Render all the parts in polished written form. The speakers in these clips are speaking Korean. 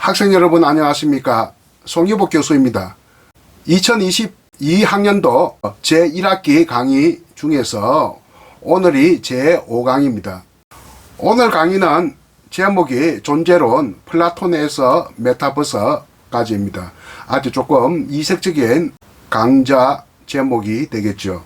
학생 여러분 안녕하십니까? 송유복 교수입니다. 2022학년도 제1학기 강의 중에서 오늘이 제5강입니다. 오늘 강의는 제목이 존재론 플라톤에서 메타버스까지입니다. 아주 조금 이색적인 강좌 제목이 되겠죠.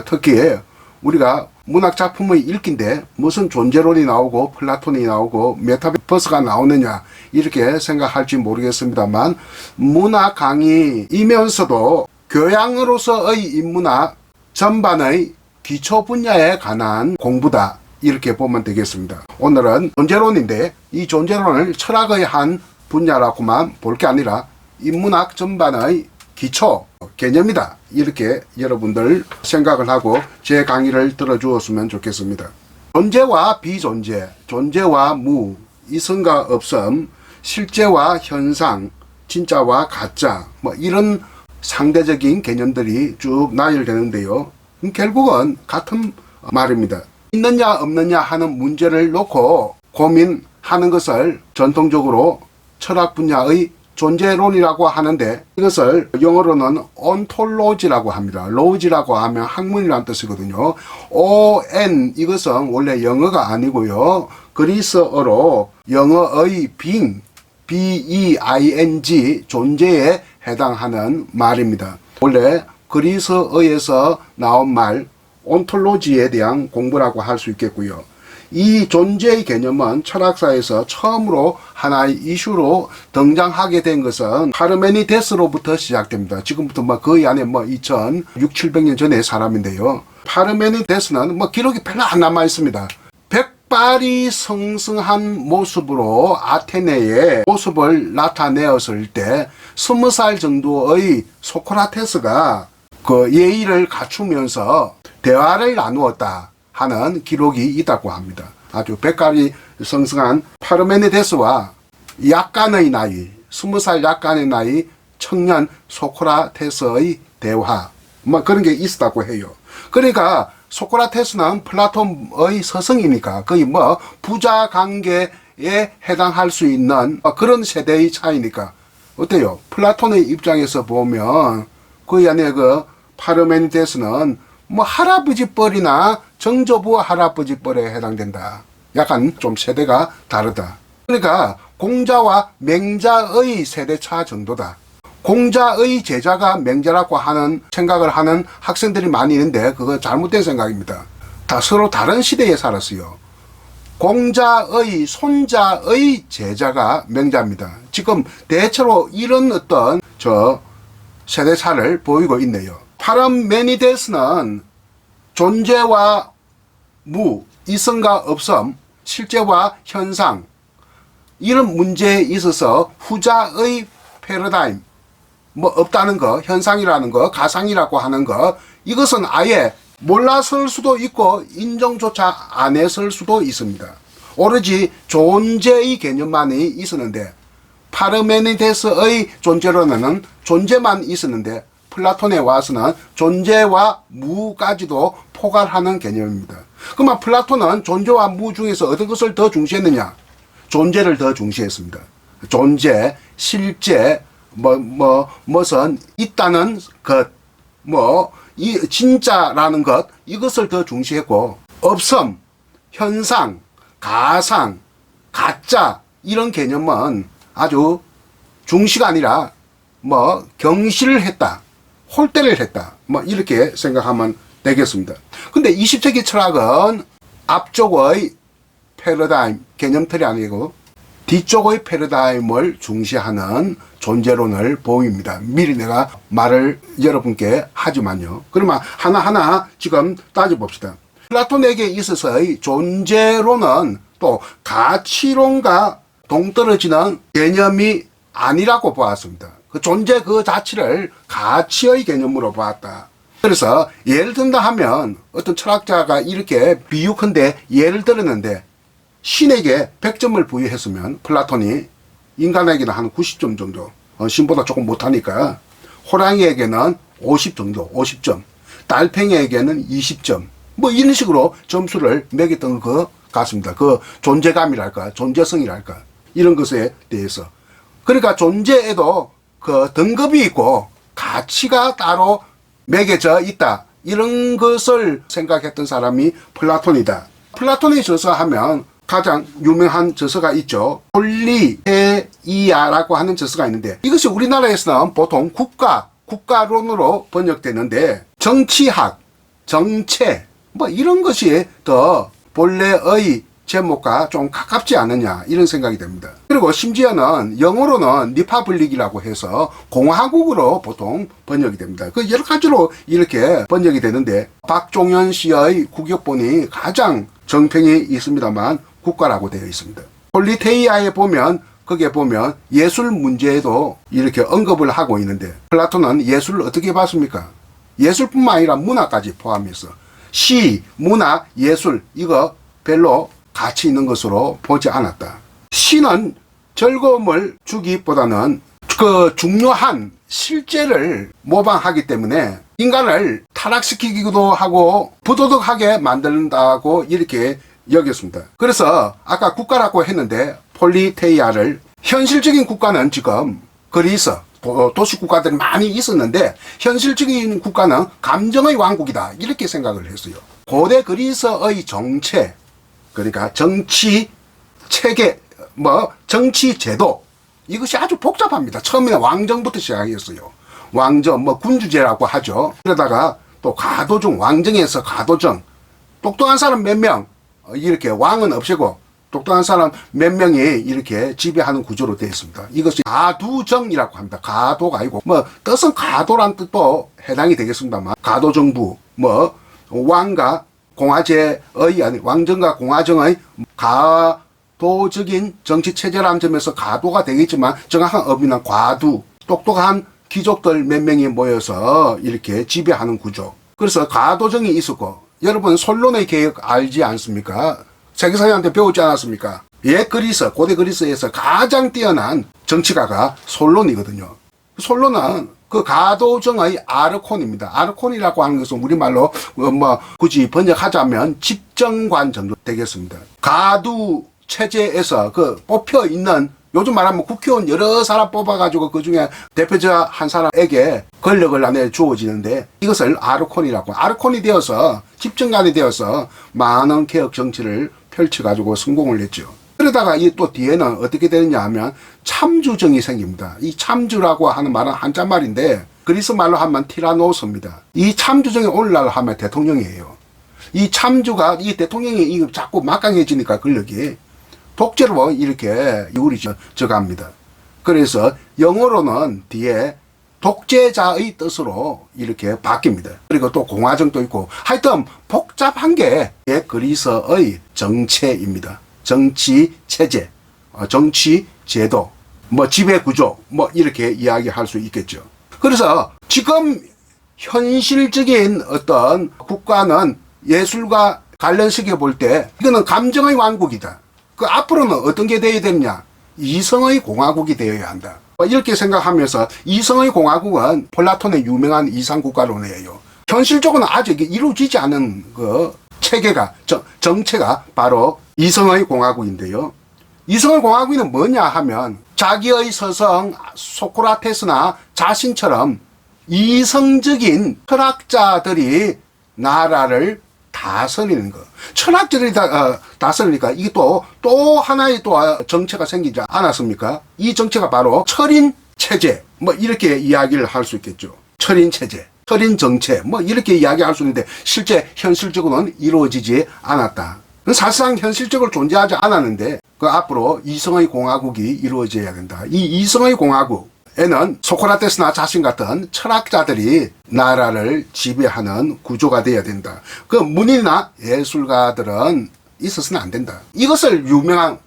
특히 우리가 문학 작품의 읽기인데 무슨 존재론이 나오고 플라톤이 나오고 메타버스가 나오느냐 이렇게 생각할지 모르겠습니다만, 문학 강의이면서도 교양으로서의 인문학 전반의 기초 분야에 관한 공부다 이렇게 보면 되겠습니다. 오늘은 존재론인데 이 존재론을 철학의 한 분야라고만 볼 게 아니라 인문학 전반의 기초 개념이다 이렇게 여러분들 생각을 하고 제 강의를 들어주었으면 좋겠습니다. 존재와 비존재, 존재와 무, 이성과 없음, 실제와 현상, 진짜와 가짜, 이런 상대적인 개념들이 쭉 나열되는데요. 결국은 같은 말입니다. 있느냐 없느냐 하는 문제를 놓고 고민하는 것을 전통적으로 철학 분야의 존재론이라고 하는데, 이것을 영어로는 ontology라고 합니다. logy라고 하면 학문이라는 뜻이거든요. on 이것은 원래 영어가 아니고요, 그리스어로 영어의 being, B-E-I-N-G 존재에 해당하는 말입니다. 원래 그리스어에서 나온 말 ontology에 대한 공부라고 할 수 있겠고요. 이 존재의 개념은 철학사에서 처음으로 하나의 이슈로 등장하게 된 것은 파르메니데스로부터 시작됩니다. 지금부터 거의 안에 2600~700년 전의 사람인데요. 파르메니데스는 기록이 별로 안 남아 있습니다. 백발이 성성한 모습으로 아테네의 모습을 나타내었을 때 20살 정도의 소크라테스가 그 예의를 갖추면서 대화를 나누었다 하는 기록이 있다고 합니다. 아주 백발이 성성한 파르메니데스와 약간의 나이, 20살 약간의 나이 청년 소크라테스의 대화, 그런 게 있었다고 해요. 그러니까 소크라테스는 플라톤의 서성이니까 거의 부자 관계에 해당할 수 있는 그런 세대의 차이니까 어때요? 플라톤의 입장에서 보면 거의 안에 파르메니데스는 할아버지 뻘이나 정조부 할아버지 뻘에 해당된다. 약간 좀 세대가 다르다. 그러니까 공자와 맹자의 세대차 정도다. 공자의 제자가 맹자라고 하는 생각을 하는 학생들이 많이 있는데 그거 잘못된 생각입니다. 다 서로 다른 시대에 살았어요. 공자의 손자의 제자가 맹자입니다. 지금 대체로 이런 어떤 세대차를 보이고 있네요. 파르메니데스는 존재와 무, 이성과 없음, 실제와 현상, 이런 문제에 있어서 후자의 패러다임, 없다는 거, 현상이라는 거, 가상이라고 하는 거, 이것은 아예 몰라설 수도 있고 인정조차 안 했을 수도 있습니다. 오로지 존재의 개념만이 있었는데, 파르메니데스의 존재론에는 존재만 있었는데 플라톤에 와서는 존재와 무까지도 포괄하는 개념입니다. 그러면 플라톤은 존재와 무 중에서 어떤 것을 더 중시했느냐? 존재를 더 중시했습니다. 존재, 실제, 무슨 있다는 것, 이 진짜라는 것, 이것을 더 중시했고, 없음, 현상, 가상, 가짜, 이런 개념은 아주 중시가 아니라 경시를 했다, 홀대를 했다, 이렇게 생각하면 되겠습니다. 근데 20세기 철학은 앞쪽의 패러다임, 개념틀이 아니고 뒤쪽의 패러다임을 중시하는 존재론을 보입니다. 미리 내가 말을 여러분께 하지만요. 그러면 하나하나 지금 따져봅시다. 플라톤에게 있어서의 존재론은 또 가치론과 동떨어지는 개념이 아니라고 보았습니다. 그 존재 그 자체를 가치의 개념으로 보았다. 그래서 예를 든다 하면 어떤 철학자가 이렇게 비유컨대 예를 들었는데, 신에게 100점을 부여했으면 플라톤이 인간에게는 한 90점 정도, 신보다 조금 못하니까 호랑이에게는 50 정도, 50점, 달팽이에게는 20점, 이런 식으로 점수를 매겼던 것 같습니다. 그 존재감이랄까, 존재성이랄까, 이런 것에 대해서. 그러니까 존재에도 그 등급이 있고 가치가 따로 매겨져 있다. 이런 것을 생각했던 사람이 플라톤이다. 플라톤의 저서 하면 가장 유명한 저서가 있죠. 폴리테이아라고 하는 저서가 있는데 이것이 우리나라에서는 보통 국가론으로 번역되는데 정치학, 정체 뭐 이런 것이 더 본래의 제목과 좀 가깝지 않느냐 이런 생각이 됩니다. 그리고 심지어는 영어로는 리퍼블릭이라고 해서 공화국으로 보통 번역이 됩니다. 그 여러 가지로 이렇게 번역이 되는데 박종현 씨의 국역본이 가장 정평이 있습니다만 국가라고 되어 있습니다. 폴리테이아에 보면 거기에 보면 예술 문제에도 이렇게 언급을 하고 있는데 플라톤은 예술을 어떻게 봤습니까? 예술뿐만 아니라 문화까지 포함해서 시, 문화, 예술 이거 별로 가치 있는 것으로 보지 않았다. 시는 즐거움을 주기보다는 그 중요한 실제를 모방하기 때문에 인간을 타락시키기도 하고 부도덕하게 만든다고 이렇게 여겼습니다. 그래서 아까 국가라고 했는데 폴리테이아를 현실적인 국가는 지금 그리스 도시국가들이 많이 있었는데 현실적인 국가는 감정의 왕국이다 이렇게 생각을 했어요. 고대 그리스의 정체 그러니까 정치 체계 정치 제도 이것이 아주 복잡합니다. 처음에는 왕정부터 시작했어요. 왕정 군주제라고 하죠. 그러다가 또 가도정 왕정에서 가도정 똑똑한 사람 몇 명 이렇게 왕은 없애고 똑똑한 사람 몇 명이 이렇게 지배하는 구조로 되어 있습니다. 이것이 가두정이라고 합니다. 가도가 아니고 뜻은 가도란 뜻도 해당이 되겠습니다만 가도정부 왕과 공화제의 아니 왕정과 공화정의 가도적인 정치 체제라는 점에서 가도가 되겠지만 정확한 의미는 과두 똑똑한 귀족들 몇 명이 모여서 이렇게 지배하는 구조. 그래서 가도정이 있었고 여러분 솔론의 개혁 알지 않습니까? 세계사한테 배우지 않았습니까? 옛 그리스, 고대 그리스에서 가장 뛰어난 정치가가 솔론이거든요. 솔론은 그 가도정의 아르콘입니다. 아르콘이라고 하는 것은 우리말로 굳이 번역하자면 집정관 정도 되겠습니다. 가두 체제에서 그 뽑혀 있는 요즘 말하면 국회의원 여러 사람 뽑아가지고 그 중에 대표자 한 사람에게 권력을 안에 주어지는데 이것을 아르콘이라고 아르콘이 되어서 집정관이 되어서 많은 개혁 정치를 펼쳐가지고 성공을 했죠. 그러다가 이 또 뒤에는 어떻게 되느냐 하면 참주정이 생깁니다. 이 참주라고 하는 말은 한자 말인데 그리스 말로 하면 티라노스입니다. 이 참주정이 오늘날 하면 대통령이에요. 이 참주가 이 대통령이 자꾸 막강해지니까 권력이 독재로 이렇게 이울이 져갑니다. 그래서 영어로는 뒤에 독재자의 뜻으로 이렇게 바뀝니다. 그리고 또 공화정도 있고 하여튼 복잡한 게 그리스의 정체입니다. 정치 체제, 정치 제도, 지배 구조 이렇게 이야기할 수 있겠죠. 그래서 지금 현실적인 어떤 국가는 예술과 관련시켜 볼 때 이거는 감정의 왕국이다. 그 앞으로는 어떤 게 되어야 되느냐? 이성의 공화국이 되어야 한다. 이렇게 생각하면서 이성의 공화국은 플라톤의 유명한 이상국가론이에요. 현실적으로는 아직 이루어지지 않은 그 체계가 정체가 바로 이성의 공화국인데요. 이성의 공화국은 뭐냐 하면 자기의 스승 소크라테스나 자신처럼 이성적인 철학자들이 나라를 다스리는 거. 철학자들이 다스리니까 이게 또 하나의 또 정체가 생기지 않았습니까? 이 정체가 바로 철인 체제. 이렇게 이야기를 할 수 있겠죠. 철인 체제, 철인 정체. 이렇게 이야기할 수 있는데 실제 현실적으로는 이루어지지 않았다. 사실상 현실적으로 존재하지 않았는데 그 앞으로 이성의 공화국이 이루어져야 된다. 이 이성의 공화국에는 소크라테스나 자신 같은 철학자들이 나라를 지배하는 구조가 되어야 된다. 그 문인이나 예술가들은 있어서는 안 된다. 이것을 유명한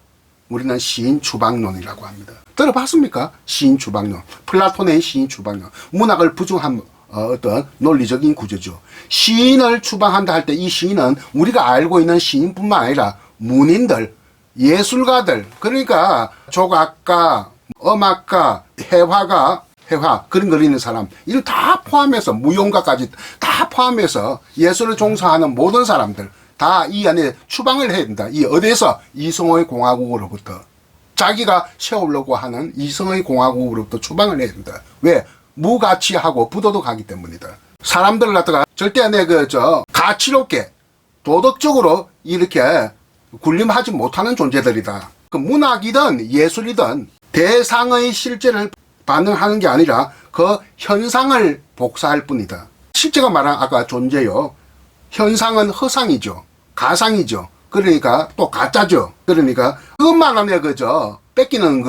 우리는 시인 추방론이라고 합니다. 들어봤습니까? 시인 추방론. 플라톤의 시인 추방론. 문학을 부정한 어떤 논리적인 구조죠. 시인을 추방한다 할 때 이 시인은 우리가 알고 있는 시인뿐만 아니라 문인들, 예술가들, 그러니까 조각가, 음악가, 회화, 그림 그리는 사람, 이를 다 포함해서 무용가까지 다 포함해서 예술을 종사하는 모든 사람들 다 이 안에 추방을 해야 된다. 이 어디에서? 이성의 공화국으로부터. 자기가 세우려고 하는 이성의 공화국으로부터 추방을 해야 된다. 왜? 무가치하고 부도덕하기 때문이다. 사람들을 갖다가 절대 가치롭게 도덕적으로 이렇게 군림하지 못하는 존재들이다. 그 문학이든 예술이든 대상의 실제를 반응하는 게 아니라 그 현상을 복사할 뿐이다. 실제가 말한 아까 존재요. 현상은 허상이죠. 가상이죠. 그러니까 또 가짜죠. 그러니까 그것만하면 뺏기는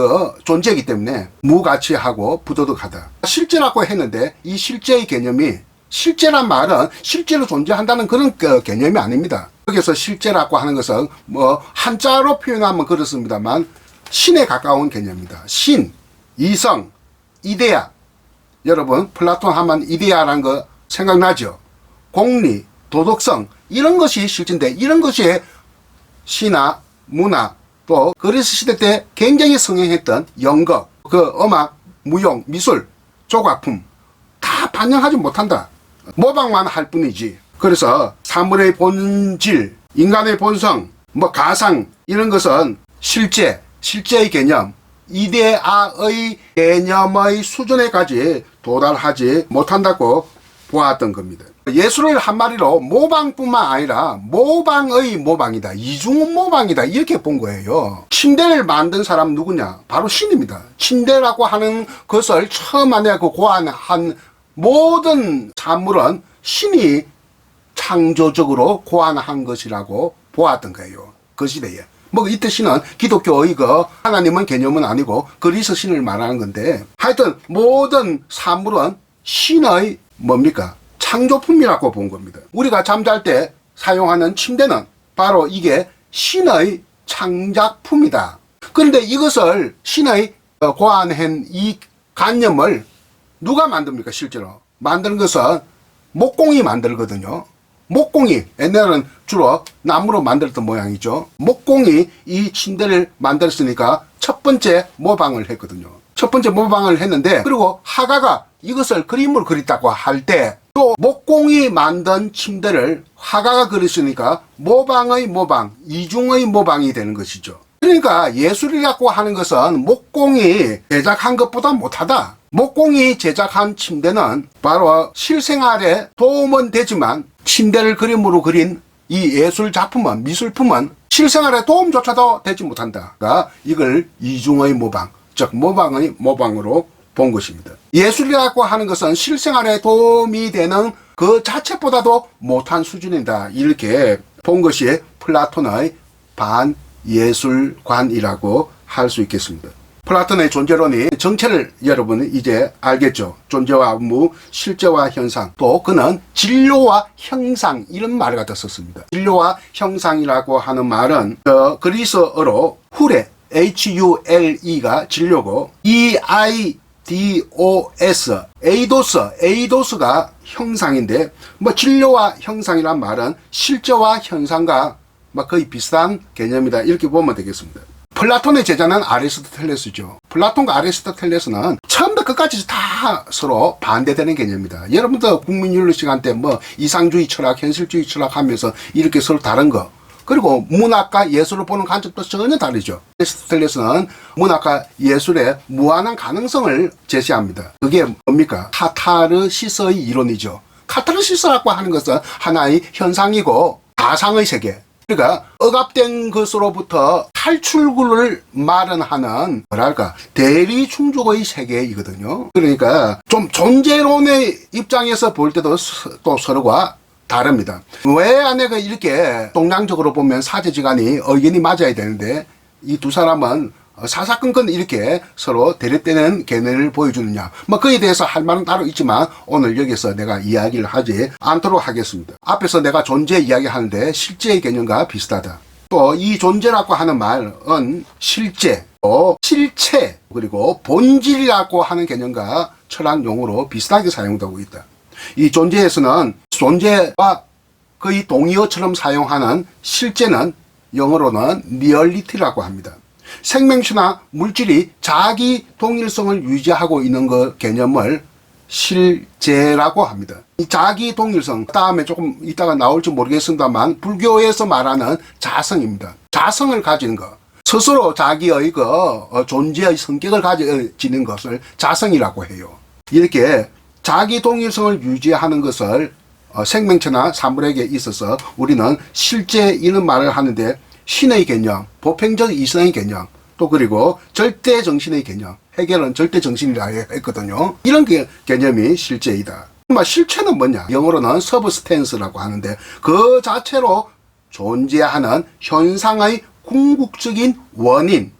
존재이기 때문에 무가치하고 부도덕하다. 실제라고 했는데 이 실제의 개념이 실제란 말은 실제로 존재한다는 그런 개념이 아닙니다. 여기서 실제라고 하는 것은 한자로 표현하면 그렇습니다만 신에 가까운 개념입니다. 신, 이성, 이데아. 여러분 플라톤 하면 이데아라는 거 생각나죠? 공리, 도덕성 이런 것이 실제인데 이런 것이 시나 문화 또 그리스 시대 때 굉장히 성행했던 연극, 음악, 무용, 미술, 조각품 다 반영하지 못한다. 모방만 할 뿐이지. 그래서 사물의 본질, 인간의 본성, 가상 이런 것은 실제의 개념, 이데아의 개념의 수준에까지 도달하지 못한다고 보았던 겁니다. 예술을 한마디로 모방뿐만 아니라 모방의 모방이다. 이중 모방이다. 이렇게 본 거예요. 침대를 만든 사람 누구냐? 바로 신입니다. 침대라고 하는 것을 처음 안에 고안한 모든 산물은 신이 창조적으로 고안한 것이라고 보았던 거예요. 그 시대에. 이때 신은 기독교의 하나님은 개념은 아니고 그리스 신을 말하는 건데 하여튼 모든 산물은 신의 창조품이라고 본 겁니다. 우리가 잠잘 때 사용하는 침대는 바로 이게 신의 창작품이다. 그런데 이것을 신의 고안한 이 관념을 누가 만듭니까? 실제로 만드는 것은 목공이 만들거든요. 목공이 옛날에는 주로 나무로 만들었던 모양이죠. 목공이 이 침대를 만들었으니까 첫 번째 모방을 했거든요. 첫 번째 모방을 했는데 그리고 화가가 이것을 그림을 그렸다고 할 때 또 목공이 만든 침대를 화가가 그렸으니까 모방의 모방, 이중의 모방이 되는 것이죠. 그러니까 예술이라고 하는 것은 목공이 제작한 것보다 못하다. 목공이 제작한 침대는 바로 실생활에 도움은 되지만 침대를 그림으로 그린 이 예술 작품은, 미술품은 실생활에 도움조차도 되지 못한다. 그러니까 이걸 이중의 모방, 즉 모방의 모방으로 본 것입니다. 예술이라고 하는 것은 실생활에 도움이 되는 그 자체보다도 못한 수준이다. 이렇게 본 것이 플라톤의 반예술관이라고 할 수 있겠습니다. 플라톤의 존재론이 정체를 여러분은 이제 알겠죠. 존재와 의무, 실제와 현상, 또 그는 진료와 형상 이런 말을 갖다 썼습니다. 진료와 형상이라고 하는 말은 그리스어로 후레, Hule가 진료고 에이도스가 형상인데 진료와 형상이란 말은 실제와 현상과 거의 비슷한 개념이다. 이렇게 보면 되겠습니다. 플라톤의 제자는 아리스토텔레스죠. 플라톤과 아리스토텔레스는 처음부터 끝까지 다 서로 반대되는 개념입니다. 여러분도 국민윤리 시간 때 이상주의 철학, 현실주의 철학 하면서 이렇게 서로 다른 거. 그리고 문학과 예술을 보는 관점도 전혀 다르죠. 아리스토텔레스는 문학과 예술의 무한한 가능성을 제시합니다. 그게 뭡니까? 카타르시스의 이론이죠. 카타르시스라고 하는 것은 하나의 현상이고 가상의 세계. 그러니까 억압된 것으로부터 탈출구를 마련하는 대리 충족의 세계이거든요. 그러니까 좀 존재론의 입장에서 볼 때도 또 서로가 다릅니다. 왜 아내가 이렇게 동량적으로 보면 사제지간이 의견이 맞아야 되는데 이 두 사람은 사사건건 이렇게 서로 대립되는 견해를 보여주느냐. 그에 대해서 할 말은 따로 있지만 오늘 여기서 내가 이야기를 하지 않도록 하겠습니다. 앞에서 내가 존재 이야기하는데 실제의 개념과 비슷하다. 또 이 존재라고 하는 말은 실제, 실체, 그리고 본질이라고 하는 개념과 철학 용어로 비슷하게 사용되고 있다. 이 존재에서는 존재와 거의 동의어처럼 사용하는 실제는 영어로는 리얼리티라고 합니다. 생명체나 물질이 자기 동일성을 유지하고 있는 그 개념을 실제라고 합니다. 이 자기 동일성, 다음에 조금 이따가 나올지 모르겠습니다만 불교에서 말하는 자성입니다. 자성을 가진 것. 스스로 자기의 존재의 성격을 가지는 것을 자성이라고 해요. 이렇게 자기 동일성을 유지하는 것을 생명체나 사물에게 있어서 우리는 실제 이런 말을 하는데 신의 개념, 보편적 이성의 개념, 또 그리고 절대 정신의 개념, 해결은 절대 정신이라 했거든요. 이런 개념이 실제이다. 실체는 뭐냐? 영어로는 서브스텐스라고 하는데 그 자체로 존재하는 현상의 궁극적인 원인.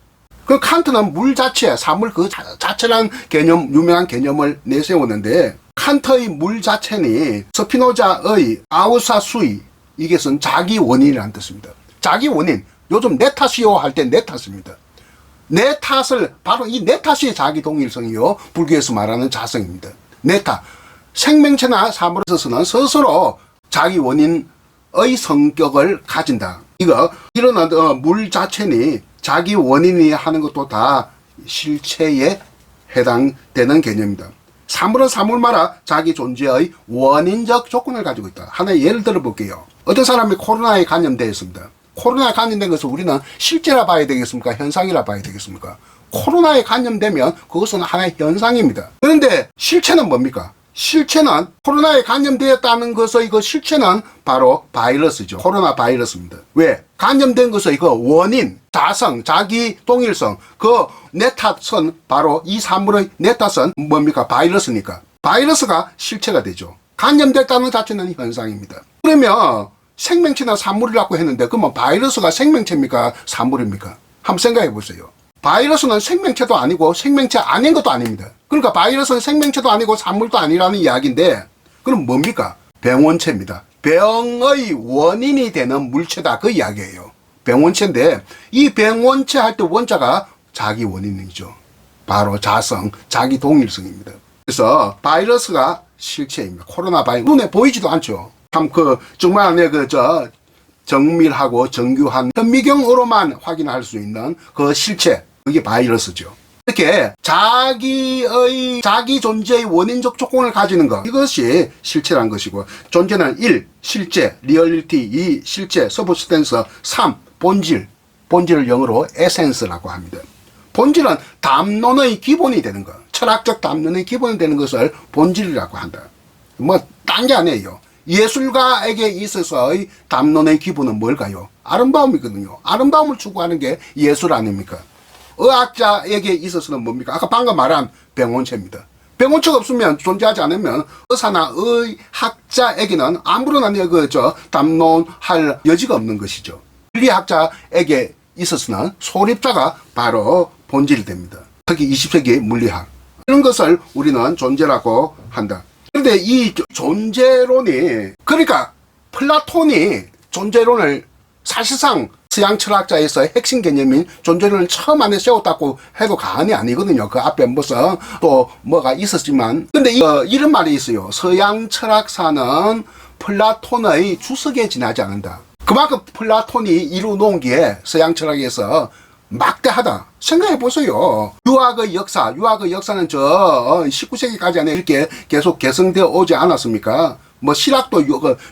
그 칸트는 물 자체, 사물 그 자체라는 개념, 유명한 개념을 내세우는데 칸트의 물 자체는 스피노자의 아우사수이, 이것은 자기 원인이라는 뜻입니다. 자기 원인. 요즘 내 탓이요 할 때 내 탓입니다. 내 탓을, 바로 이 내 탓이 자기 동일성이요. 불교에서 말하는 자성입니다. 내 탓. 생명체나 사물에 있어서는 스스로 자기 원인의 성격을 가진다. 이런 물 자체니 자기 원인이 하는 것도 다 실체에 해당되는 개념입니다. 사물은 사물마다 자기 존재의 원인적 조건을 가지고 있다. 하나의 예를 들어 볼게요. 어떤 사람이 코로나에 감염되어 있습니다. 코로나에 감염된 것을 우리는 실제라 봐야 되겠습니까? 현상이라 봐야 되겠습니까? 코로나에 감염되면 그것은 하나의 현상입니다. 그런데 실체는 뭡니까? 실체는 코로나에 감염되었다는 것의 그 실체는 바로 바이러스죠. 코로나 바이러스입니다. 왜? 감염된 것의 그 원인, 자성, 자기 동일성, 그 내 탓은 바로 이 사물의 내 탓은 뭡니까? 바이러스니까. 바이러스가 실체가 되죠. 감염됐다는 자체는 현상입니다. 그러면 생명체나 사물이라고 했는데 그러면 바이러스가 생명체입니까? 사물입니까? 한번 생각해 보세요. 바이러스는 생명체도 아니고 생명체 아닌 것도 아닙니다. 그러니까 바이러스는 생명체도 아니고 사물도 아니라는 이야기인데 그럼 뭡니까? 병원체입니다. 병의 원인이 되는 물체다 그 이야기예요. 병원체인데 이 병원체 할 때 원자가 자기 원인이죠. 바로 자성, 자기 동일성입니다. 그래서 바이러스가 실체입니다. 코로나 바이러스 눈에 보이지도 않죠. 참 정말 정밀하고 정교한 현미경으로만 확인할 수 있는 그 실체, 그게 바이러스죠. 이렇게 자기 존재의 원인적 조건을 가지는 것, 이것이 실체란 것이고, 존재는 1. 실제, 리얼리티, 2. 실제, 서브스텐스, 3. 본질, 본질을 영어로 에센스라고 합니다. 본질은 담론의 기본이 되는 것, 철학적 담론의 기본이 되는 것을 본질이라고 한다. 딴 게 아니에요. 예술가에게 있어서의 담론의 기본은 뭘까요? 아름다움이거든요. 아름다움을 추구하는 게 예술 아닙니까? 의학자에게 있어서는 뭡니까? 아까 방금 말한 병원체입니다. 병원체가 없으면, 존재하지 않으면 의사나 의학자에게는 아무런 담론할 여지가 없는 것이죠. 물리학자에게 있어서는 소립자가 바로 본질이 됩니다. 특히 20세기 물리학. 이런 것을 우리는 존재라고 한다. 그런데 이 존재론이, 그러니까 플라톤이 존재론을 사실상 서양 철학자에서 핵심 개념인 존재론을 처음 안에 세웠다고 해도 과언이 아니거든요. 그 앞에 무슨 또 뭐가 있었지만. 근데 이런 말이 있어요. 서양 철학사는 플라톤의 주석에 지나지 않는다. 그만큼 플라톤이 이루어놓은 게 서양 철학에서 막대하다. 생각해 보세요. 유학의 역사는 19세기까지 안에 이렇게 계속 개성되어 오지 않았습니까? 신학도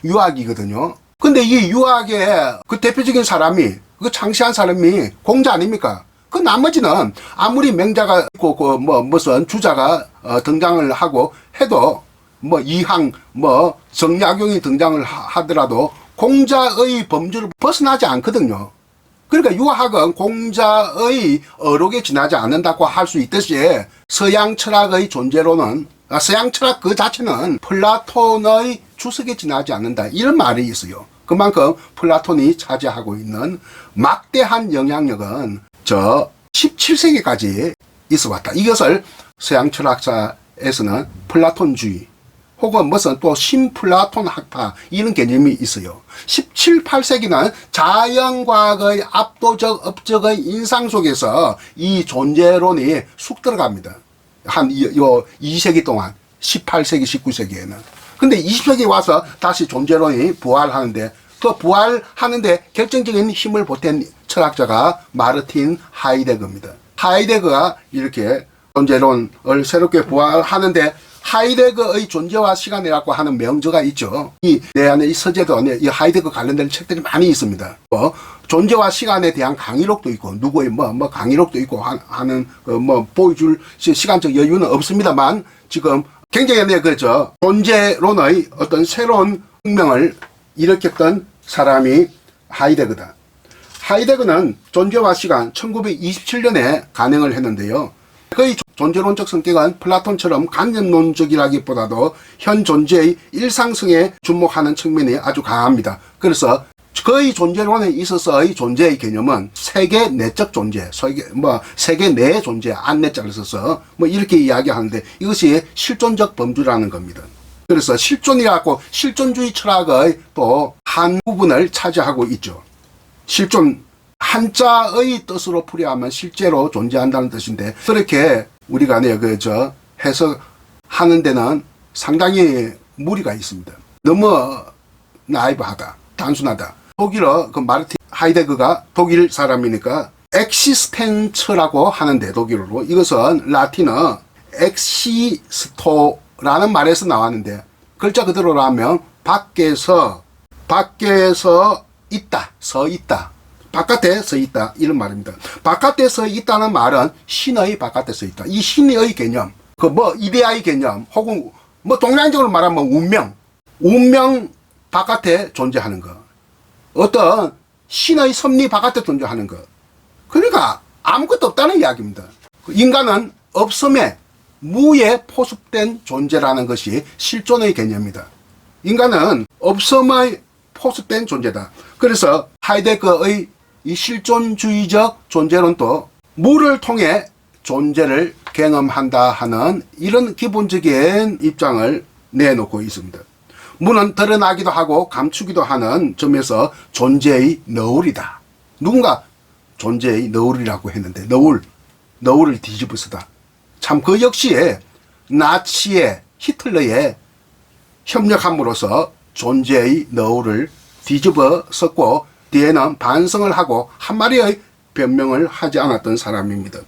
유학이거든요. 근데 이 유학의 그 대표적인 사람이, 그 창시한 사람이 공자 아닙니까? 그 나머지는 아무리 명자가 있고, 무슨 주자가 등장을 하고 해도, 이항, 정약용이 등장을 하더라도 공자의 범주를 벗어나지 않거든요. 그러니까 유학은 공자의 어록에 지나지 않는다고 할 수 있듯이 서양 철학의 존재로는, 서양 철학 그 자체는 플라톤의 주석에 지나지 않는다. 이런 말이 있어요. 그만큼 플라톤이 차지하고 있는 막대한 영향력은 17세기까지 있어 왔다. 이것을 서양 철학사에서는 플라톤주의 혹은 무슨 또 신플라톤 학파 이런 개념이 있어요. 17, 18세기는 자연과학의 압도적 업적의 인상 속에서 이 존재론이 쑥 들어갑니다. 한 2세기 동안, 18세기, 19세기에는. 근데 20세기 와서 다시 존재론이 부활하는데, 그 부활하는데 결정적인 힘을 보탠 철학자가 마르틴 하이데거입니다. 하이데거가 이렇게 존재론을 새롭게 부활하는데 하이데거의 존재와 시간이라고 하는 명저가 있죠. 내 안에 이 서재도 이 하이데거 관련된 책들이 많이 있습니다. 존재와 시간에 대한 강의록도 있고, 누구의 강의록도 있고 하는, 보여줄 시간적 여유는 없습니다만, 지금 굉장히 존재론의 어떤 새로운 혁명을 일으켰던 사람이 하이데거다. 하이데거는 존재와 시간 1927년에 간행을 했는데요. 그의 존재론적 성격은 플라톤처럼 관념론적이라기보다도 현 존재의 일상성에 주목하는 측면이 아주 강합니다. 그래서 그의 존재론에 있어서의 존재의 개념은 세계 내적 존재, 세계 내의 존재, 안내자를 써서 이렇게 이야기하는데, 이것이 실존적 범주라는 겁니다. 그래서 실존이라고 실존주의 철학의 또 한 부분을 차지하고 있죠. 실존, 한자의 뜻으로 풀이하면 실제로 존재한다는 뜻인데, 그렇게 우리가 해석하는 데는 상당히 무리가 있습니다. 너무 나이브하다, 단순하다. 독일어 마르틴 하이데거가 독일 사람이니까 엑시스텐츠라고 하는데, 독일어로 이것은 라틴어 엑시스토라는 말에서 나왔는데, 글자 그대로로 하면 밖에서 있다, 서 있다, 바깥에 서 있다, 이런 말입니다. 바깥에 서 있다는 말은 신의 바깥에 서 있다. 이 신의 개념, 이데아의 개념, 혹은 동양적으로 말하면 운명 바깥에 존재하는 것, 어떤 신의 섭리 바깥에 존재하는 것. 그러니까 아무것도 없다는 이야기입니다. 인간은 없음에, 무에 포섭된 존재라는 것이 실존의 개념이다. 인간은 없음의 포섭된 존재다. 그래서 하이데거의 이 실존주의적 존재론도 무를 통해 존재를 경험한다 하는 이런 기본적인 입장을 내놓고 있습니다. 무는 드러나기도 하고 감추기도 하는 점에서 존재의 너울이다. 누군가 존재의 너울이라고 했는데, 너울을 뒤집어 쓰다. 참 그 역시에 나치의, 히틀러의 협력함으로써 존재의 너울을 뒤집어 썼고, 뒤에는 반성을 하고 한 마리의 변명을 하지 않았던 사람입니다.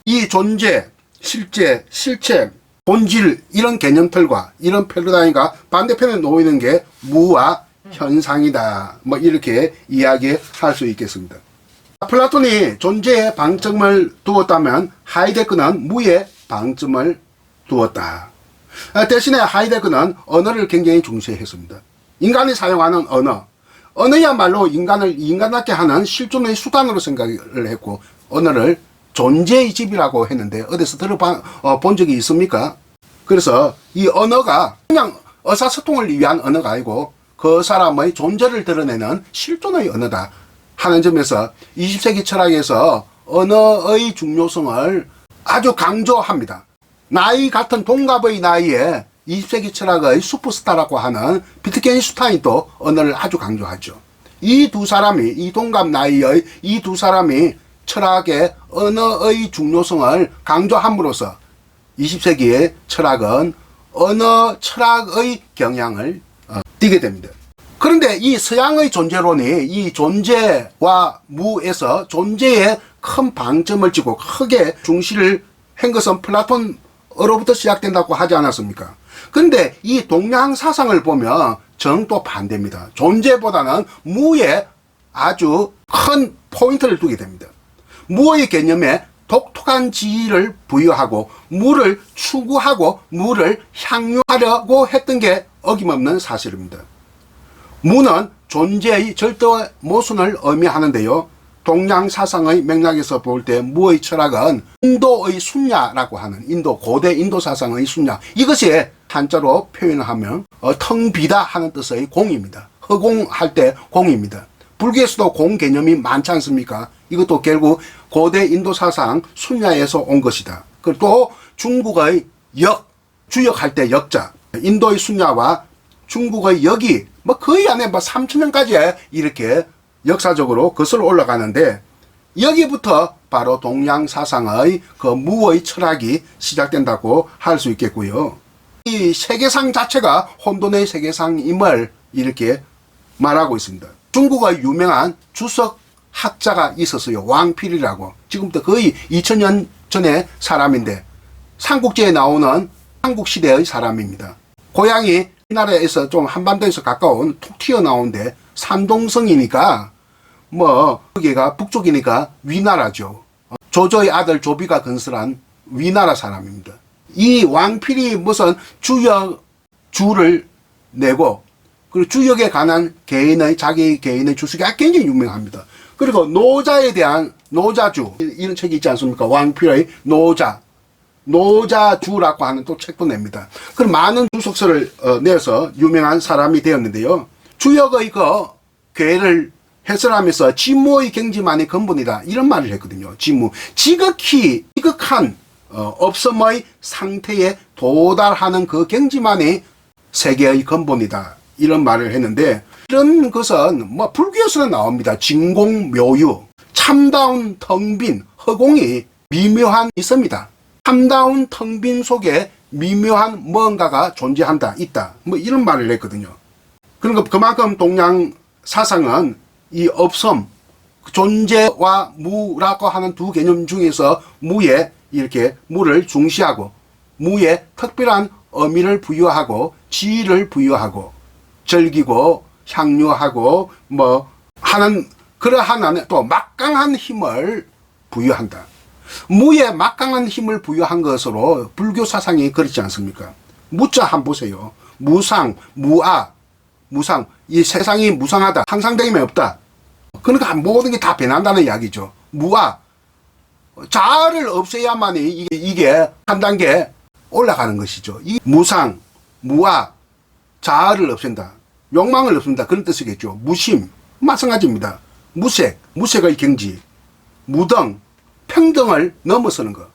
이 존재, 실제, 실체, 본질, 이런 개념들과 이런 패러다임과 반대편에 놓이는 게 무와 현상이다. 이렇게 이야기할 수 있겠습니다. 플라톤이 존재에 방점을 두었다면 하이데거는 무에 방점을 두었다. 대신에 하이데거는 언어를 굉장히 중시했습니다. 인간이 사용하는 언어야말로 인간을 인간답게 하는 실존의 수단으로 생각을 했고, 언어를 존재의 집이라고 했는데, 어디서 들어본 적이 있습니까? 그래서 이 언어가 그냥 의사소통을 위한 언어가 아니고 그 사람의 존재를 드러내는 실존의 언어다 하는 점에서 20세기 철학에서 언어의 중요성을 아주 강조합니다. 나이 같은 동갑의 나이에 20세기 철학의 슈퍼스타라고 하는 비트겐슈타인도 언어를 아주 강조하죠. 이 동갑 나이의 이 두 사람이 철학의 언어의 중요성을 강조함으로써 20세기의 철학은 언어 철학의 경향을 띠게 됩니다. 그런데 이 서양의 존재론이 이 존재와 무에서 존재에 큰 방점을 찍고 크게 중시를 한 것은 플라톤으로부터 시작된다고 하지 않았습니까? 그런데 이 동양 사상을 보면 정또 반대입니다. 존재보다는 무에 아주 큰 포인트를 두게 됩니다. 무의 개념에 독특한 지위를 부여하고 무를 추구하고 무를 향유하려고 했던 게 어김없는 사실입니다. 무는 존재의 절대 모순을 의미하는데요. 동양 사상의 맥락에서 볼 때 무의 철학은 인도의 순야라고 하는 고대 인도 사상의 순야, 이것이 한자로 표현하면 텅 비다 하는 뜻의 공입니다. 허공할 때 공입니다. 불교에서도 공 개념이 많지 않습니까? 이것도 결국 고대 인도 사상 순야에서 온 것이다. 그리고 또 중국의 주역할 때 역자, 인도의 순야와 중국의 역이 거의 안에 3000년까지 이렇게 역사적으로 거슬러 올라가는데, 여기부터 바로 동양 사상의 그 무의 철학이 시작된다고 할 수 있겠고요. 이 세계상 자체가 혼돈의 세계상임을 이렇게 말하고 있습니다. 중국의 유명한 주석 학자가 있었어요. 왕필이라고. 지금부터 거의 2000년 전의 사람인데, 삼국지에 나오는 한국 시대의 사람입니다. 고향이 이 나라에서 좀 한반도에서 가까운 툭 튀어나온데 산동성이니까 뭐 거기가 북쪽이니까 위나라죠. 조조의 아들 조비가 건설한 위나라 사람입니다. 이 왕필이 무슨 주를 내고 그리고 주역에 관한 자기 개인의 주석이 굉장히 유명합니다. 그리고 노자에 대한 노자주 이런 책이 있지 않습니까? 왕필의 노자주라고 하는 또 책도 냅니다. 그런 많은 주석서를 내서 유명한 사람이 되었는데요. 주역의 괴를 해설하면서 지무의 경지만이 근본이다 이런 말을 했거든요. 지극한 없음의 상태에 도달하는 그 경지만이 세계의 근본이다 이런 말을 했는데, 이런 것은 뭐 불교에서는 나옵니다. 진공묘유, 참다운 텅 빈 허공이 미묘한 있습니다. 참다운 텅 빈 속에 미묘한 뭔가가 존재한다, 있다, 뭐 이런 말을 했거든요. 그러니까 그만큼 동양 사상은 이 없음, 존재와 무라고 하는 두 개념 중에서 이렇게 무를 중시하고 무에 특별한 의미를 부여하고 지위를 부여하고 즐기고 향유하고 뭐 하는 그러한 또 막강한 힘을 부여한다. 무에 막강한 힘을 부여한 것으로 불교 사상이 그렇지 않습니까? 무자 한번 보세요. 무상, 무상, 이 세상이 무상하다, 상상됨이 없다. 그러니까 모든 게 다 변한다는 이야기죠. 자아를 없애야만이 이게 한 단계 올라가는 것이죠. 이 무상, 자아를 없앤다, 욕망을 없앤다, 그런 뜻이겠죠. 무심, 마찬가지입니다. 무색의 경지, 무등, 평등을 넘어서는 것.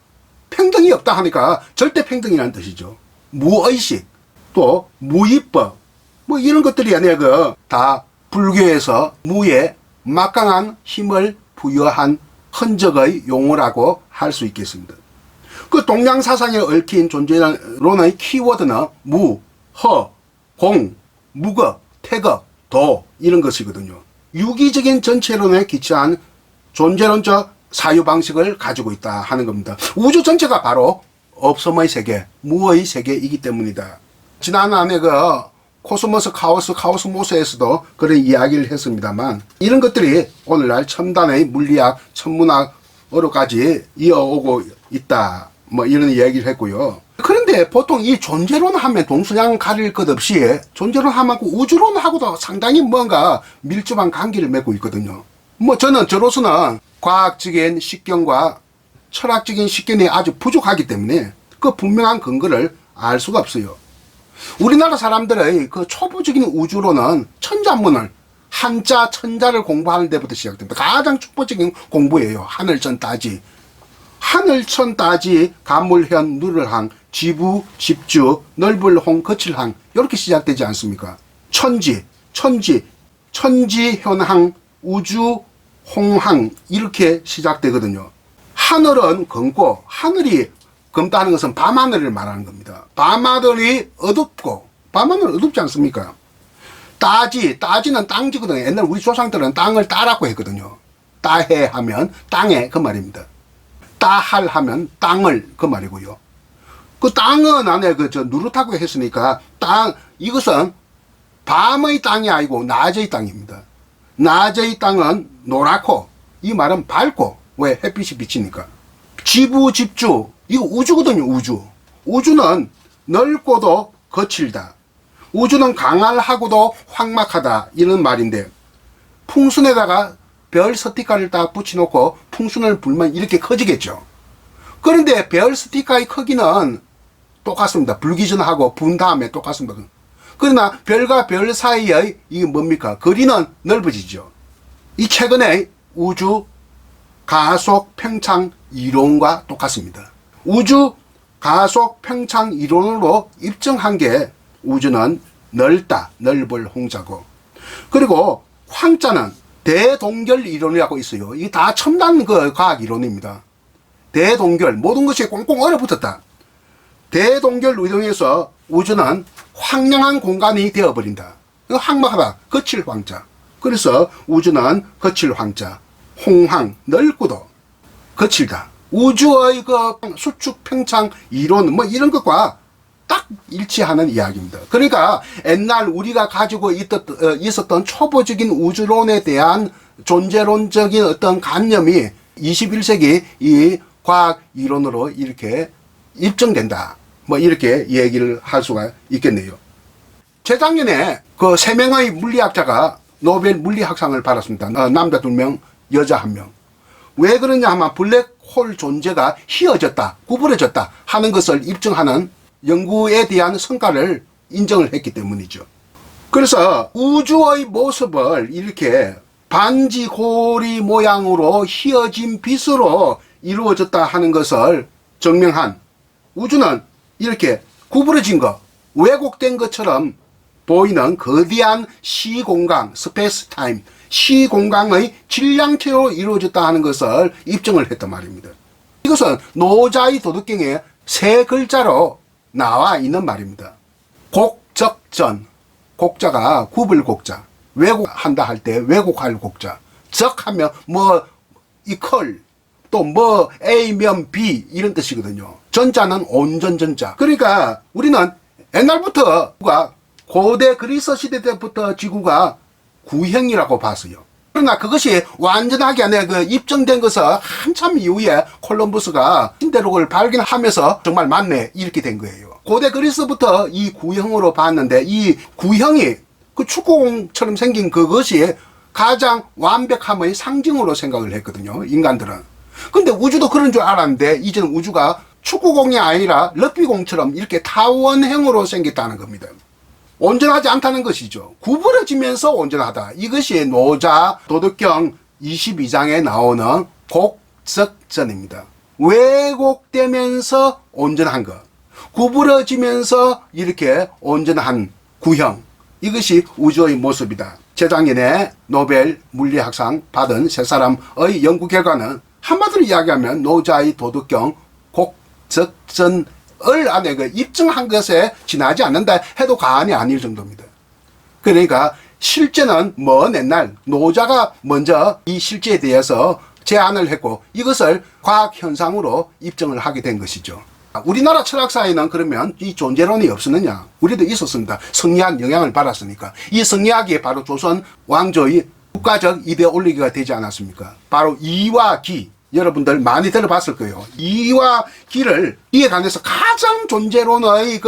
평등이 없다 하니까 절대 평등이라는 뜻이죠. 무의식, 또 무위법, 뭐 이런 것들이 아니라 다 불교에서 무에 막강한 힘을 부여한 흔적의 용어라고 할 수 있겠습니다. 그 동양 사상에 얽힌 존재론의 키워드는 무, 허, 공, 무거, 태거, 도 이런 것이거든요. 유기적인 전체론에 기초한 존재론적 사유방식을 가지고 있다 하는 겁니다. 우주 전체가 바로 없음의 세계, 무의 세계이기 때문이다. 지난안에 코스모스 카오스모스에서도 그런 이야기를 했습니다만, 이런 것들이 오늘날 첨단의 물리학, 천문학으로까지 이어오고 있다, 뭐 이런 이야기를 했고요. 그런데 보통 이 존재론 하면 동서양 가릴 것 없이 존재론 하면 우주론하고도 상당히 뭔가 밀접한 관계를 맺고 있거든요. 뭐 저로서는 과학적인 식견과 철학적인 식견이 아주 부족하기 때문에 그 분명한 근거를 알 수가 없어요. 우리나라 사람들의 그 초보적인 우주론은 천자문을, 한자 천자를 공부하는 데부터 시작됩니다. 가장 초보적인 공부예요. 하늘천 따지, 가물현 누를항, 지부 집주, 넓을홍 거칠항, 이렇게 시작되지 않습니까? 천지현항, 우주 홍항, 이렇게 시작되거든요. 하늘은 검고, 하늘이 검다는 것은 밤하늘을 말하는 겁니다. 밤하늘이 어둡고, 밤하늘은 어둡지 않습니까? 따지는 땅지거든요. 옛날 우리 조상들은 땅을 따라고 했거든요. 따해 하면 땅에, 그 말입니다. 따할 하면 땅을, 그 말이고요. 그 땅은 안에 누렇다고 했으니까 이것은 밤의 땅이 아니고 낮의 땅입니다. 낮의 땅은 노랗고, 이 말은 밝고, 왜? 햇빛이 비치니까. 지부 집주, 이거 우주거든요. 우주는 넓고도 거칠다, 우주는 강할하고도 황막하다, 이런 말인데, 풍선에다가 별 스티커를 딱 붙여놓고 풍선을 불면 이렇게 커지겠죠. 그런데 별 스티커의 크기는 똑같습니다. 불기 전하고 분 다음에 똑같습니다. 그러나 별과 별 사이의 이게 뭡니까? 거리는 넓어지죠. 이 최근에 우주 가속 평창 이론과 똑같습니다. 우주 가속 평창 이론으로 입증한 게 우주는 넓다, 넓을 홍자고, 그리고 황자는 대동결 이론이라고 있어요. 이게 다 첨단 과학 이론입니다. 대동결, 모든 것이 꽁꽁 얼어붙었다. 대동결 이론에서 우주는 황량한 공간이 되어버린다. 황막하다, 거칠 황자. 그래서 우주는 거칠 황자, 홍황, 넓고도 거칠다. 우주의 수축 평창 이론, 뭐 이런 것과 일치하는 이야기입니다. 그러니까 옛날 우리가 가지고 있었던 초보적인 우주론에 대한 존재론적인 어떤 관념이 21세기 이 과학 이론으로 이렇게 입증된다. 뭐 이렇게 얘기를 할 수가 있겠네요. 재작년에 그 3명의 물리학자가 노벨 물리학상을 받았습니다. 남자 2명, 여자 1명. 왜 그러냐 하면 블랙홀 존재가 휘어졌다, 구부러졌다 하는 것을 입증하는 연구에 대한 성과를 인정을 했기 때문이죠. 그래서 우주의 모습을 이렇게 반지고리 모양으로 휘어진 빛으로 이루어졌다 하는 것을 증명한, 우주는 이렇게 구부러진 것, 왜곡된 것처럼 보이는 거대한 시공간, 스페이스 타임, 시공간의 질량체로 이루어졌다 하는 것을 입증을 했단 말입니다. 이것은 노자의 도덕경에 3글자로 나와 있는 말입니다. 곡적전, 곡자가 구불곡자, 왜곡한다 할 때 왜곡할 곡자, 적하면 뭐 이퀄, 또 뭐 A면 B 이런 뜻이거든요. 전자는 온전전자. 그러니까 우리는 옛날부터 고대 그리스 시대 때부터 지구가 구형이라고 봤어요. 그러나 그것이 완전하게 입증된 것은 한참 이후에 콜럼버스가 신대륙을 발견하면서 정말 맞네 이렇게 된 거예요. 고대 그리스부터 이 구형으로 봤는데, 이 구형이 그 축구공처럼 생긴 그것이 가장 완벽함의 상징으로 생각을 했거든요, 인간들은. 근데 우주도 그런 줄 알았는데 이제는 우주가 축구공이 아니라 럭비공처럼 이렇게 타원형으로 생겼다는 겁니다. 온전하지 않다는 것이죠. 구부러지면서 온전하다. 이것이 노자 도덕경 22장에 나오는 곡적전입니다. 왜곡되면서 온전한 것, 구부러지면서 이렇게 온전한 구형, 이것이 우주의 모습이다. 재작년에 노벨 물리학상 받은 3사람의 연구 결과는 한마디로 이야기하면 노자의 도덕경 곡적전을 안에 입증한 것에 지나지 않는다 해도 과언이 아닐 정도입니다. 그러니까 실제는 먼 옛날 노자가 먼저 이 실제에 대해서 제안을 했고 이것을 과학 현상으로 입증을 하게 된 것이죠. 우리나라 철학사에는 그러면 이 존재론이 없었느냐? 우리도 있었습니다. 성리학 영향을 받았으니까. 이 성리학이 바로 조선 왕조의 국가적 이데올로기가 되지 않았습니까? 바로 이와 기. 여러분들 많이 들어봤을 거예요. 이와 기를 이해관해서 가장 존재론의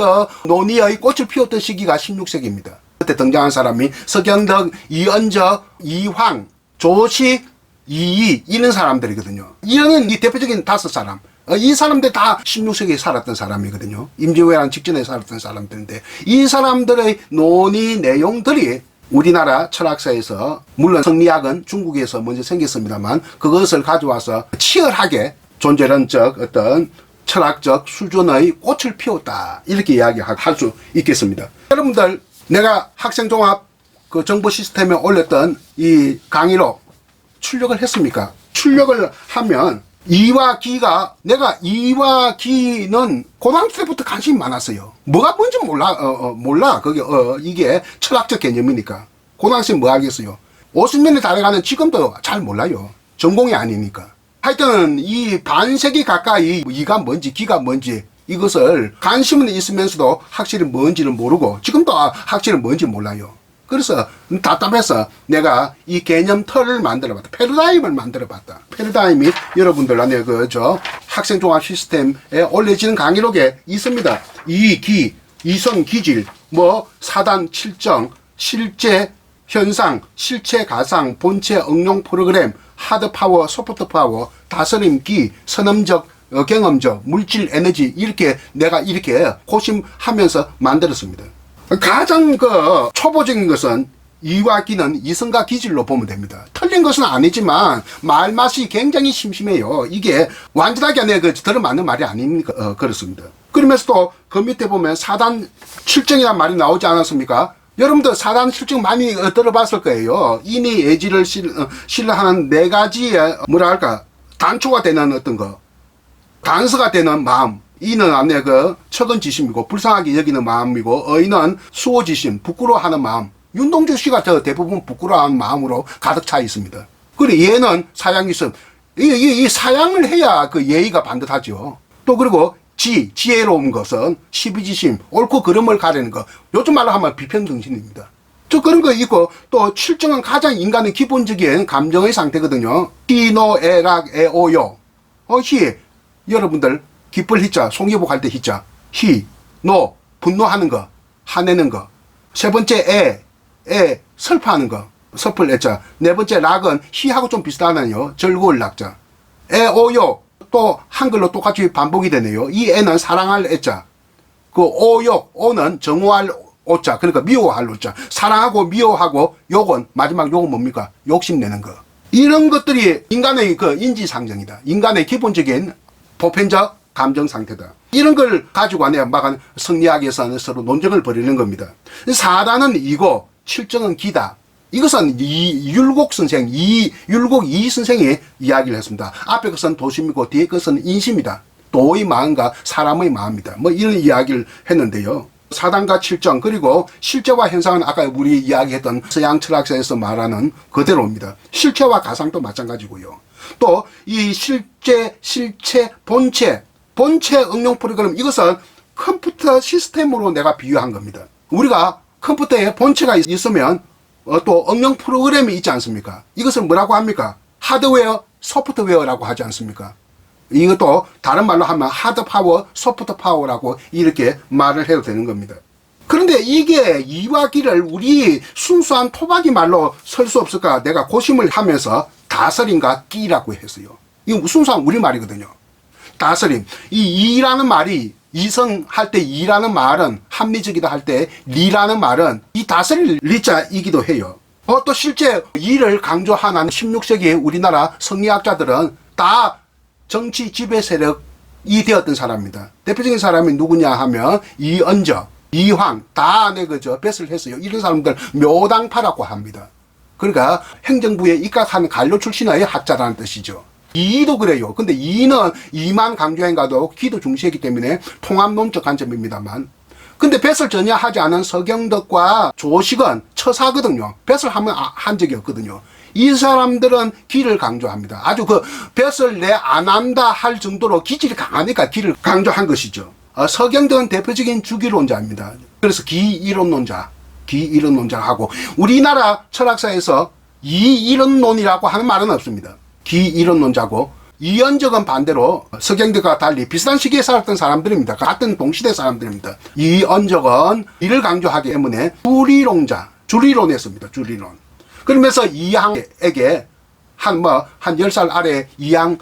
논의의 꽃을 피웠던 시기가 16세기입니다. 그때 등장한 사람이 서경덕, 이언적, 이황, 조식, 이이 이런 사람들이거든요. 이런 이 대표적인 5사람. 이 사람들 다 16세기에 살았던 사람이거든요. 임진왜란 직전에 살았던 사람들인데 이 사람들의 논의 내용들이 우리나라 철학사에서, 물론 성리학은 중국에서 먼저 생겼습니다만 그것을 가져와서 치열하게 존재론적 어떤 철학적 수준의 꽃을 피웠다 이렇게 이야기할 수 있겠습니다. 여러분들, 내가 학생종합 그 정보 시스템에 올렸던 이 강의로 출력을 했습니까? 출력을 하면 이와 기가, 내가 이와 기는 고등학교 때부터 관심이 많았어요. 뭐가 뭔지 몰라. 이게 철학적 개념이니까. 고등학생 뭐 하겠어요? 50년이 다 돼가는 지금도 잘 몰라요. 전공이 아니니까. 하여튼 이 반세기 가까이 이가 뭔지 기가 뭔지 이것을 관심은 있으면서도 확실히 뭔지를 모르고 지금도 확실히 뭔지 몰라요. 그래서 답답해서 내가 이 개념 틀을 만들어봤다. 패러다임을 만들어봤다. 패러다임이 여러분들 안에 학생종합 시스템에 올려지는 강의록에 있습니다. 이기, 이성 기질, 사단 칠정, 실제 현상, 실체 가상, 본체 응용 프로그램, 하드 파워, 소프트 파워, 다스림기, 선험적, 경험적, 물질 에너지, 이렇게 내가 이렇게 고심하면서 만들었습니다. 가장 초보적인 것은 이와 기는 이성과 기질로 보면 됩니다. 틀린 것은 아니지만 말맛이 굉장히 심심해요. 이게 완전하게 들어맞는 말이 아닙니까? 그렇습니다. 그러면서도 그 밑에 보면 사단 칠정이라는 말이 나오지 않았습니까? 여러분들 사단 칠정 많이 들어봤을 거예요. 인의 예지를 신뢰하는 4가지의 단초가 되는 어떤 단서가 되는 마음. 이는 안에 척은지심이고 불쌍하게 여기는 마음이고, 의는 수호지심, 부끄러워하는 마음. 윤동주 씨가 대부분 부끄러워하는 마음으로 가득 차 있습니다. 그리고 얘는 사양이심. 이 사양을 해야 예의가 반듯하죠. 또 그리고 지혜로운 것은 시비지심, 옳고 그름을 가리는 것. 요즘 말로 하면 비평등신입니다. 저 그런 거 있고, 또 칠정은 가장 인간의 기본적인 감정의 상태거든요. 희노 애락 애오요. 희, 여러분들 기쁠 희자, 송기복 할 때 희자. 희, 노, 분노하는 거, 화내는 거. 세 번째 애, 슬퍼하는 거, 슬플 애자. 네 번째 락은 희하고 좀 비슷하네요. 즐거울 락자. 애오요, 또 한글로 똑같이 반복이 되네요. 이 애는 사랑할 애자. 그 오욕, 오는 정오할 오자. 그러니까 미워할 오자. 사랑하고 미워하고 욕은, 마지막 욕은 뭡니까? 욕심내는 거. 이런 것들이 인간의 그 인지상정이다. 인간의 기본적인 보편적 감정 상태다. 이런 걸 가지고 안에 막 성리학에서는 서로 논쟁을 벌이는 겁니다. 사단은 이고, 칠정은 기다. 이것은 율곡 이 선생이 이야기를 했습니다. 앞에 것은 도심이고 뒤에 것은 인심이다. 도의 마음과 사람의 마음이다. 뭐 이런 이야기를 했는데요. 사단과 칠정, 그리고 실제와 현상은 아까 우리 이야기했던 서양 철학사에서 말하는 그대로입니다. 실체와 가상도 마찬가지고요. 또 이 실체, 본체 응용 프로그램, 이것은 컴퓨터 시스템으로 내가 비유한 겁니다. 우리가 컴퓨터에 본체가 있으면 또 응용 프로그램이 있지 않습니까? 이것을 뭐라고 합니까? 하드웨어, 소프트웨어라고 하지 않습니까? 이것도 다른 말로 하면 하드 파워, 소프트 파워라고 이렇게 말을 해도 되는 겁니다. 그런데 이게 이와 기를 우리 순수한 토박이 말로 설 수 없을까? 내가 고심을 하면서 다스림과 끼라고 했어요. 이거 순수한 우리말이거든요. 다스림. 이 이라는 말이 이성할 때 이라는 말은, 합리적이다 할 때 리라는 말은 이 다스릴 리자이기도 해요. 또 실제 이를 강조하는 16세기 우리나라 성리학자들은 다 정치 지배 세력이 되었던 사람입니다. 대표적인 사람이 누구냐 하면 이언저, 이황, 다 뱃을 했어요. 이런 사람들 묘당파라고 합니다. 그러니까 행정부에 입각하는 관료 출신의 학자라는 뜻이죠. 이도 그래요. 근데 이는 이만 강조행가도 기도 중시했기 때문에 통합론적 관점입니다만, 근데 뱃을 전혀 하지 않은 서경덕과 조식은 처사거든요. 뱃을 한 적이 없거든요. 이 사람들은 기를 강조합니다. 아주 그 뱃을 내 안 한다 할 정도로 기질이 강하니까 기를 강조한 것이죠. 서경덕은 대표적인 주기론자입니다. 그래서 기이론론자하고 우리나라 철학사에서 이이론론이라고 하는 말은 없습니다. 기이론론자고, 이언적은 반대로 서경덕과 달리 비슷한 시기에 살았던 사람들입니다. 같은 동시대 사람들입니다. 이언적은 이를 강조하기 때문에 주리론했습니다. 주리론. 그러면서 이항에게 한 10살 아래 이항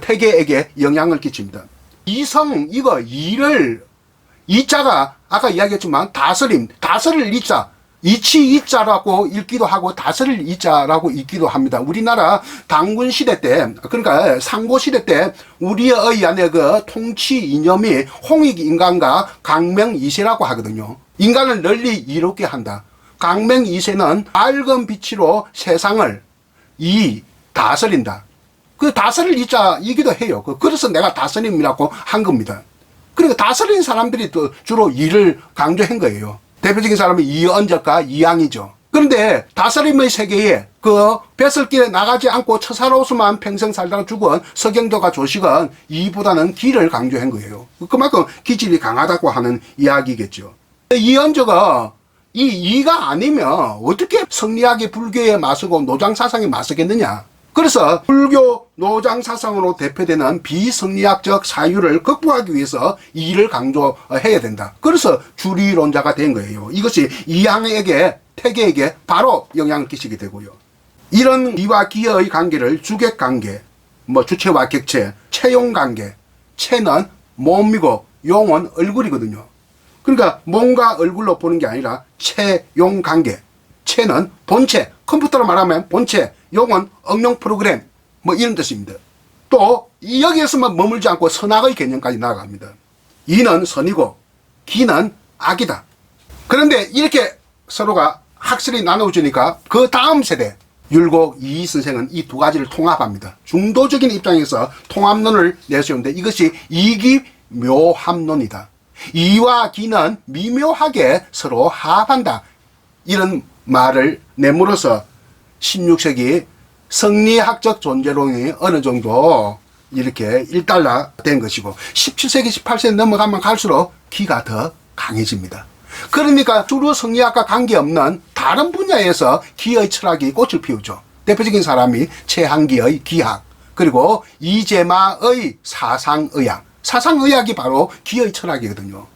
태계에게 영향을 끼칩니다. 이자가 아까 이야기했지만 다스릴 이자, 이치이자라고 읽기도 하고 다스릴 이자라고 읽기도 합니다. 우리나라 당군 시대 때, 그러니까 상고 시대 때 우리의 안에 그 통치 이념이 홍익인간과 강명이세라고 하거든요. 인간을 널리 이롭게 한다. 강명이세는 밝은 빛으로 세상을 다스린다. 그 다스릴 이자이기도 해요. 그래서 내가 다스림이라고 한 겁니다. 그러니까 다스린 사람들이 또 주로 이를 강조한 거예요. 대표적인 사람은 이언적과 이항이죠. 그런데 다스림의 세계에 그 뱃을길에 나가지 않고 처사로서만 평생 살다가 죽은 서경덕과 조식은 이보다는 기를 강조한 거예요. 그만큼 기질이 강하다고 하는 이야기겠죠. 이언적은 이가 아니면 어떻게 성리학의 불교에 맞서고 노장사상에 맞서겠느냐. 그래서 불교 노장사상으로 대표되는 비성리학적 사유를 극복하기 위해서 이를 강조해야 된다. 그래서 주리론자가 된 거예요. 이것이 이항에게, 태계에게 바로 영향을 끼치게 되고요. 이런 이와 기의 관계를 주객관계, 주체와 객체, 체용관계, 체는 몸이고 용은 얼굴이거든요. 그러니까 몸과 얼굴로 보는 게 아니라 체용관계, 체는 본체, 컴퓨터로 말하면 본체, 용은 응용 프로그램, 이런 뜻입니다. 또 여기에서만 머물지 않고 선악의 개념까지 나아갑니다. 이는 선이고 기는 악이다. 그런데 이렇게 서로가 학설이 나눠주니까 그 다음 세대 율곡 이 선생은 이 두 가지를 통합합니다. 중도적인 입장에서 통합론을 내세우는데 이것이 이기묘합론이다. 이와 기는 미묘하게 서로 합한다. 이런 말을 내므로서 16세기 성리학적 존재론이 어느 정도 이렇게 1달러 된 것이고 17세기 18세기 넘어가면 갈수록 기가 더 강해집니다. 그러니까 주로 성리학과 관계없는 다른 분야에서 기의 철학이 꽃을 피우죠. 대표적인 사람이 최한기의 기학, 그리고 이재마의 사상의학. 사상의학이 바로 기의 철학이거든요.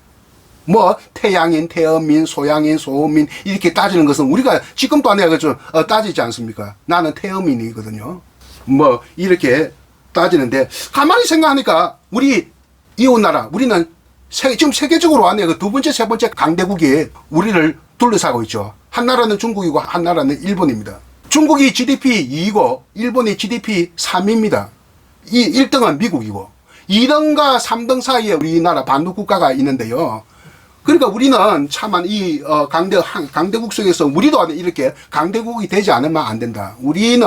뭐 태양인, 태음인, 소양인, 소음인 이렇게 따지는 것은 우리가 지금도 안 해가지고 따지지 않습니까? 나는 태음인이거든요. 뭐 이렇게 따지는데 가만히 생각하니까 우리 이웃나라 우리는 지금 세계적으로 안에 그 두 번째, 세 번째 강대국이 우리를 둘러싸고 있죠. 한 나라는 중국이고 한 나라는 일본입니다. 중국이 GDP 2위고 일본이 GDP 3위입니다. 이 1등은 미국이고 2등과 3등 사이에 우리나라 반도 국가가 있는데요. 그러니까 우리는 차마 이 강대국 속에서 우리도 이렇게 강대국이 되지 않으면 안 된다. 우리는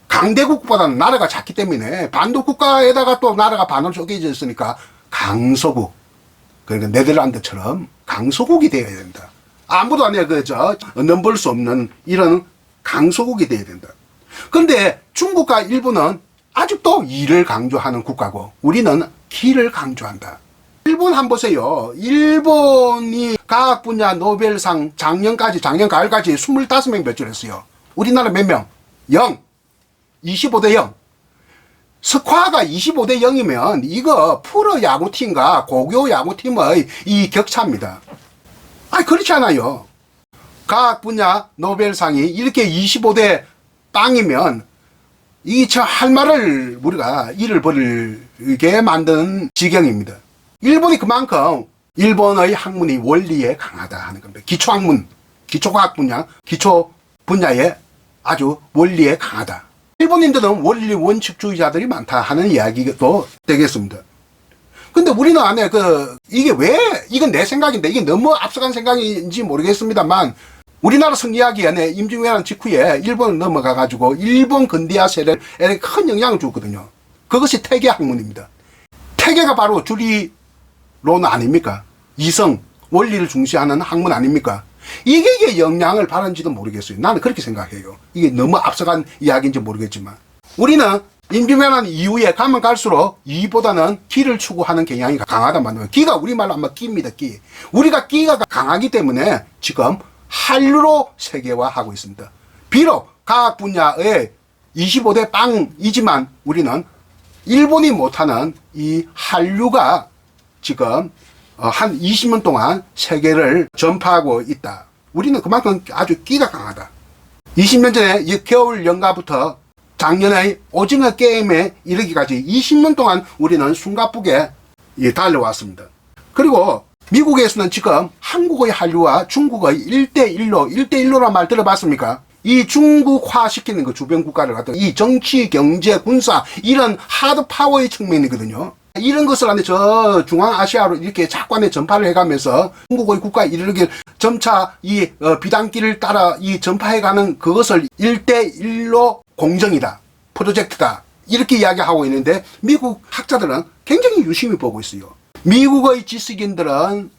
강대국보다는 나라가 작기 때문에 반도 국가에다가 또 나라가 반으로 쪼개져 있으니까 강소국, 그러니까 네덜란드처럼 강소국이 되어야 된다. 아무도 안 해 넘볼 수 없는 이런 강소국이 되어야 된다. 그런데 중국과 일본은 아직도 이를 강조하는 국가고 우리는 기를 강조한다. 일본 한번 보세요. 일본이 과학 분야 노벨상 작년 가을까지 25명 배출했어요. 우리나라 몇 명? 0. 25대 0. 스코어가 25대 0이면 이거 프로 야구팀과 고교 야구팀의 이 격차입니다. 그렇지 않아요. 과학 분야 노벨상이 이렇게 25대 빵이면 이 저 할 말을 우리가 일을 벌게 만든 지경입니다. 일본이 그만큼 일본의 학문이 원리에 강하다 하는 겁니다. 기초학문, 기초과학 분야, 기초 분야에 아주 원리에 강하다. 일본인들은 원리 원칙주의자들이 많다 하는 이야기도 되겠습니다. 근데 우리는 안에 이게 왜, 이건 내 생각인데 이게 너무 앞서간 생각인지 모르겠습니다만 우리나라 성리학이 임진왜란 직후에 일본을 넘어가가지고 일본 근대화 세력에 큰 영향을 줬거든요. 그것이 태계 학문입니다. 태계가 바로 주리론 아닙니까? 이성, 원리를 중시하는 학문 아닙니까? 이게 영향을 받은지도 모르겠어요. 나는 그렇게 생각해요. 이게 너무 앞서간 이야기인지 모르겠지만 우리는 임진왜란 이후에 가면 갈수록 이보다는 기를 추구하는 경향이 강하단 말이에요. 기가 우리말로 아마 끼입니다. 끼. 우리가 끼가 강하기 때문에 지금 한류로 세계화하고 있습니다. 비록 과학 분야의 25대 빵이지만 우리는 일본이 못하는 이 한류가 지금 한 20년 동안 세계를 전파하고 있다. 우리는 그만큼 아주 끼가 강하다. 20년 전에 겨울 연가부터 작년의 오징어 게임에 이르기까지 20년 동안 우리는 숨가쁘게 달려왔습니다. 그리고 미국에서는 지금 한국의 한류와 중국의 1대1로란 말 들어봤습니까? 이 중국화 시키는 그 주변 국가를 갖다 이 정치, 경제, 군사 이런 하드 파워의 측면이거든요. 이런 것을 안에 저 중앙아시아로 이렇게 자꾸 전파를 해가면서 중국의 국가 이르길 점차 이 비단길을 따라 이 전파해가는 그것을 1대1로 공정이다, 프로젝트다 이렇게 이야기하고 있는데 미국 학자들은 굉장히 유심히 보고 있어요. 미국의 지식인들은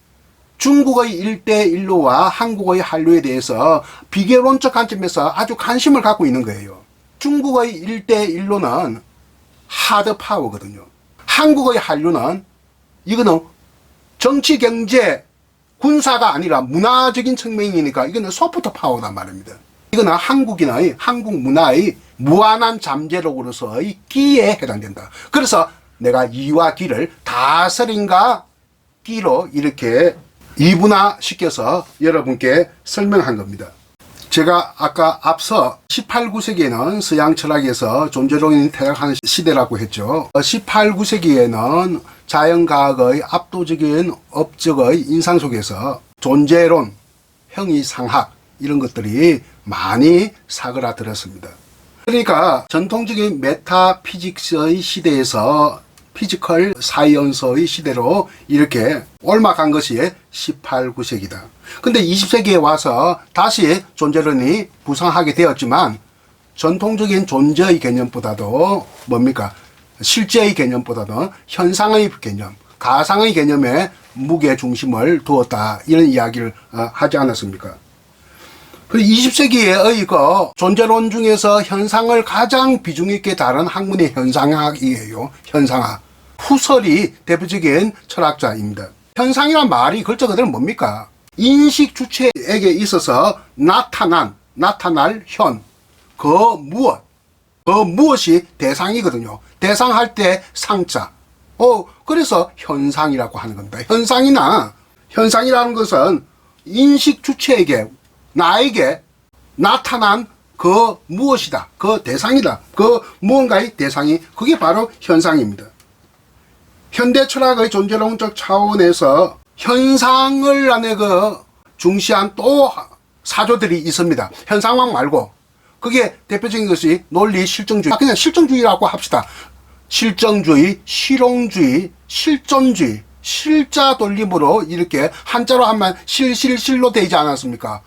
중국의 1대1로와 한국의 한류에 대해서 비교론적 관점에서 아주 관심을 갖고 있는 거예요. 중국의 1대1로는 하드 파워거든요. 한국의 한류는 이거는 정치, 경제, 군사가 아니라 문화적인 측면이니까 이거는 소프트 파워란 말입니다. 이거는 한국인의 한국 문화의 무한한 잠재력으로서의 끼에 해당된다. 그래서 내가 이와 기를 다스림과 끼로 이렇게 이분화시켜서 여러분께 설명한 겁니다. 제가 아까 앞서 18, 9세기에는 서양 철학에서 존재론이 태어나는 시대라고 했죠. 18, 9세기에는 자연과학의 압도적인 업적의 인상 속에서 존재론, 형이상학 이런 것들이 많이 사그라들었습니다. 그러니까 전통적인 메타피직스의 시대에서 피지컬 사이언스의 시대로 이렇게 옮아간 것이 18, 9세기다. 근데 20세기에 와서 다시 존재론이 부상하게 되었지만 전통적인 존재의 개념보다도 뭡니까? 실제의 개념보다도 현상의 개념, 가상의 개념에 무게 중심을 두었다. 이런 이야기를 하지 않았습니까? 그리고 20세기의 그 존재론 중에서 현상을 가장 비중 있게 다룬 학문이 현상학이에요. 현상학. 후설이 대표적인 철학자입니다. 현상이란 말이 글자 그대로 뭡니까? 인식 주체에게 있어서 나타날 현, 그 무엇이 대상이거든요. 대상할 때 상자. 그래서 현상이라고 하는 겁니다. 현상이라는 것은 인식 주체에게, 나에게 나타난 그 무엇이다. 그 대상이다. 그 무언가의 대상이, 그게 바로 현상입니다. 현대 철학의 존재론적 차원에서 현상을 안에 중시한 또 사조들이 있습니다. 현상학 말고. 그게 대표적인 것이 논리 실정주의. 그냥 실정주의라고 합시다. 실정주의, 실용주의, 실존주의, 실자 돌림으로 이렇게 한자로 하면 실로 되지 않았습니까?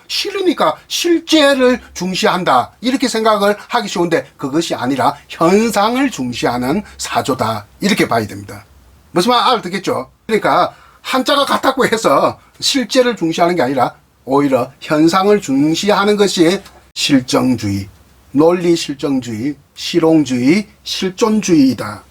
실이니까 실제를 중시한다. 이렇게 생각을 하기 쉬운데 그것이 아니라 현상을 중시하는 사조다. 이렇게 봐야 됩니다. 무슨 말 알아듣겠죠? 그러니까 한자가 같다고 해서 실제를 중시하는 게 아니라 오히려 현상을 중시하는 것이 실정주의, 논리 실정주의, 실용주의, 실존주의이다.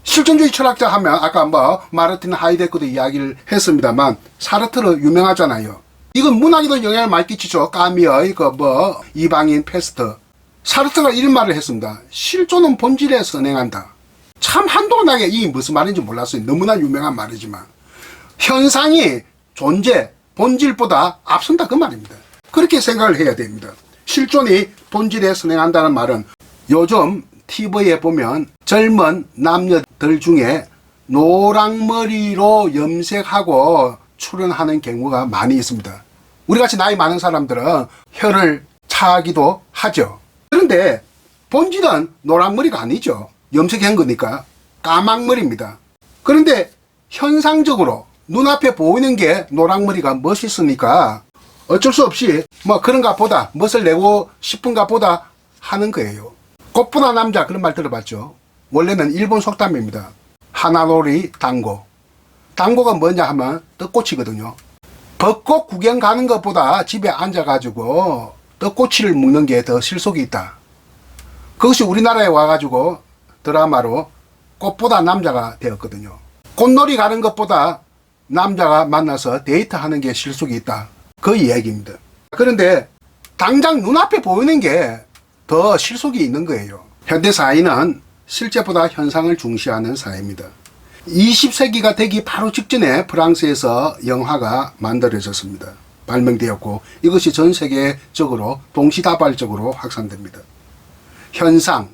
실존주의 철학자 하면 아까 마르틴 하이데거도 이야기를 했습니다만 사르트르 유명하잖아요. 이건 문학에도 영향을 많이 끼치죠. 까미의 이방인 패스트. 사르트르가 이런 말을 했습니다. 실존은 본질에 선행한다. 참 한동안 나게 이 무슨 말인지 몰랐어요. 너무나 유명한 말이지만 현상이 존재, 본질보다 앞선다 그 말입니다. 그렇게 생각을 해야 됩니다. 실존이 본질에 선행한다는 말은 요즘 TV에 보면 젊은 남녀들 중에 노랑머리로 염색하고 출연하는 경우가 많이 있습니다. 우리같이 나이 많은 사람들은 혀를 차기도 하죠. 그런데 본질은 노랑머리가 아니죠. 염색한 거니까 까망머리입니다. 그런데 현상적으로 눈앞에 보이는 게 노랑머리가 멋있으니까 어쩔 수 없이 그런가 보다, 멋을 내고 싶은가 보다 하는 거예요. 꽃보다 남자, 그런 말 들어봤죠? 원래는 일본 속담입니다. 하나놀이 당고. 당고가 뭐냐 하면 떡꼬치거든요. 벚꽃 구경 가는 것보다 집에 앉아가지고 떡꼬치를 먹는 게 더 실속이 있다. 그것이 우리나라에 와가지고 드라마로 꽃보다 남자가 되었거든요. 꽃놀이 가는 것보다 남자가 만나서 데이트하는 게 실속이 있다. 그 이야기입니다. 그런데 당장 눈앞에 보이는 게 더 실속이 있는 거예요. 현대 사회는 실제보다 현상을 중시하는 사회입니다. 20세기가 되기 바로 직전에 프랑스에서 영화가 만들어졌습니다. 발명되었고 이것이 전 세계적으로 동시다발적으로 확산됩니다. 현상,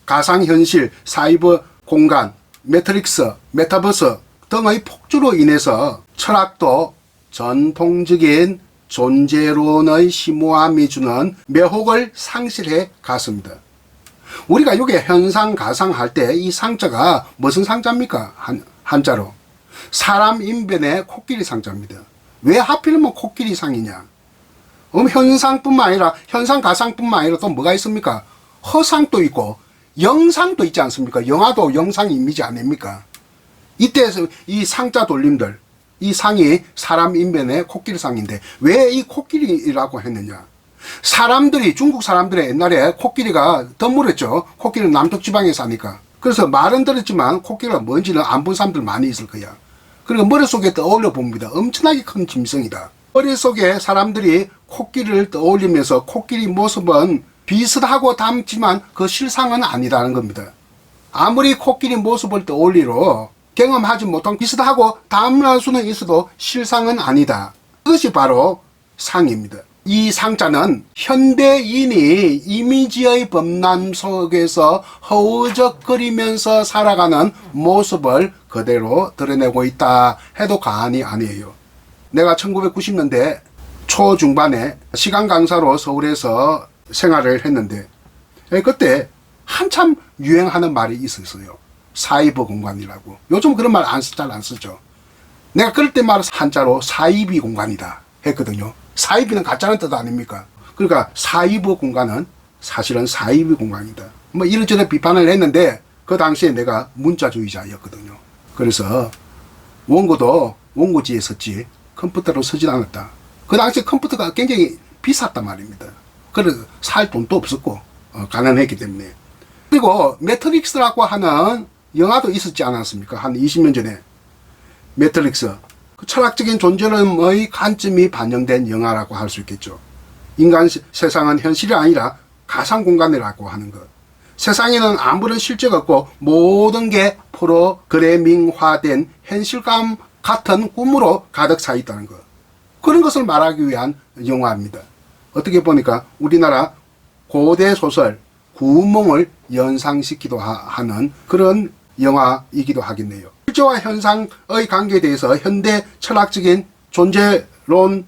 가상현실, 사이버 공간, 매트릭스, 메타버스 등의 폭주로 인해서 철학도 전통적인 존재론의 심오함이 주는 매혹을 상실해 갔습니다. 우리가 이게 현상, 가상 할 때 이 상자가 무슨 상자입니까? 한자로. 사람 인변의 코끼리 상자입니다. 왜 하필이면 코끼리 상이냐? 현상뿐만 아니라, 현상, 가상뿐만 아니라 또 뭐가 있습니까? 허상도 있고, 영상도 있지 않습니까? 영화도 영상 이미지 아닙니까? 이때에서 이 상자 돌림들, 이 상이 사람 인변의 코끼리상인데 왜 이 코끼리라고 했느냐? 사람들이, 중국 사람들의 옛날에 코끼리가 드물었죠. 코끼리는 남쪽 지방에 사니까. 그래서 말은 들었지만 코끼리가 뭔지는 안 본 사람들 많이 있을 거야. 그리고 머릿속에 떠올려 봅니다. 엄청나게 큰 짐승이다. 머릿속에 사람들이 코끼리를 떠올리면서 코끼리 모습은 비슷하고 닮지만 그 실상은 아니라는 겁니다. 아무리 코끼리 모습을 떠올리로 경험하지 못한 비슷하고 닮을 수는 있어도 실상은 아니다. 그것이 바로 상입니다. 이 상자는 현대인이 이미지의 범람 속에서 허우적거리면서 살아가는 모습을 그대로 드러내고 있다 해도 과언이 아니에요. 내가 1990년대 초중반에 시간 강사로 서울에서 생활을 했는데 그때 한참 유행하는 말이 있었어요. 사이버 공간이라고. 요즘 그런 말 잘 안 쓰죠. 내가 그럴 때 말은 한자로 사이비 공간이다 했거든요. 사이비는 가짜는 뜻 아닙니까? 그러니까 사이버 공간은 사실은 사이비 공간이다. 이런저런 비판을 했는데 그 당시에 내가 문자주의자였거든요. 그래서 원고도 원고지에 썼지 컴퓨터로 쓰진 않았다. 그 당시에 컴퓨터가 굉장히 비쌌단 말입니다. 그래서 살 돈도 없었고 가난했기 때문에. 그리고 매트릭스라고 하는 영화도 있었지 않았습니까? 한 20년 전에. 매트릭스. 그 철학적인 존재론의 관점이 반영된 영화라고 할 수 있겠죠. 인간 세상은 현실이 아니라 가상 공간이라고 하는 것. 세상에는 아무런 실제가 없고 모든 게 프로그래밍화된 현실감 같은 꿈으로 가득 차 있다는 것. 그런 것을 말하기 위한 영화입니다. 어떻게 보니까 우리나라 고대 소설 구운몽을 연상시키기도 하는 그런 영화이기도 하겠네요. 실제와 현상의 관계에 대해서 현대 철학적인 존재론은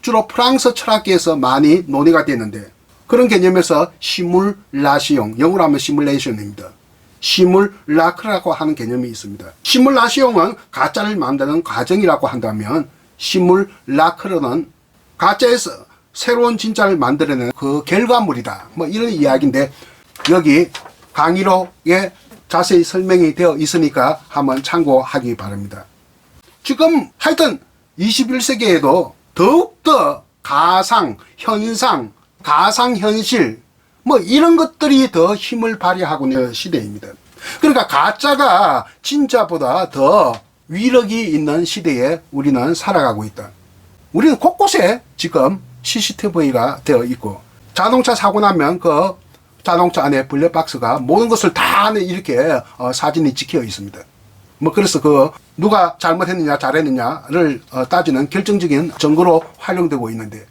주로 프랑스 철학계에서 많이 논의가 되는데, 그런 개념에서 시뮬라시옹, 영어로 하면 시뮬레이션입니다. 시뮬라크라고 하는 개념이 있습니다. 시뮬라시옹은 가짜를 만드는 과정이라고 한다면, 시뮬라크는 가짜에서 새로운 진짜를 만들어내는 그 결과물이다. 뭐 이런 이야기인데, 여기 강의록에 자세히 설명이 되어 있으니까 한번 참고하기 바랍니다. 지금 하여튼 21세기에도 더욱더 가상, 현상, 가상현실 뭐 이런 것들이 더 힘을 발휘하고 있는 시대입니다. 그러니까 가짜가 진짜보다 더 위력이 있는 시대에 우리는 살아가고 있다. 우리는 곳곳에 지금 CCTV가 되어 있고, 자동차 사고 나면 그 자동차 안에 블랙박스가 모든 것을 다 안에 이렇게 사진이 찍혀 있습니다. 뭐 그래서 그 누가 잘못했느냐 잘했느냐를 따지는 결정적인 증거로 활용되고 있는데,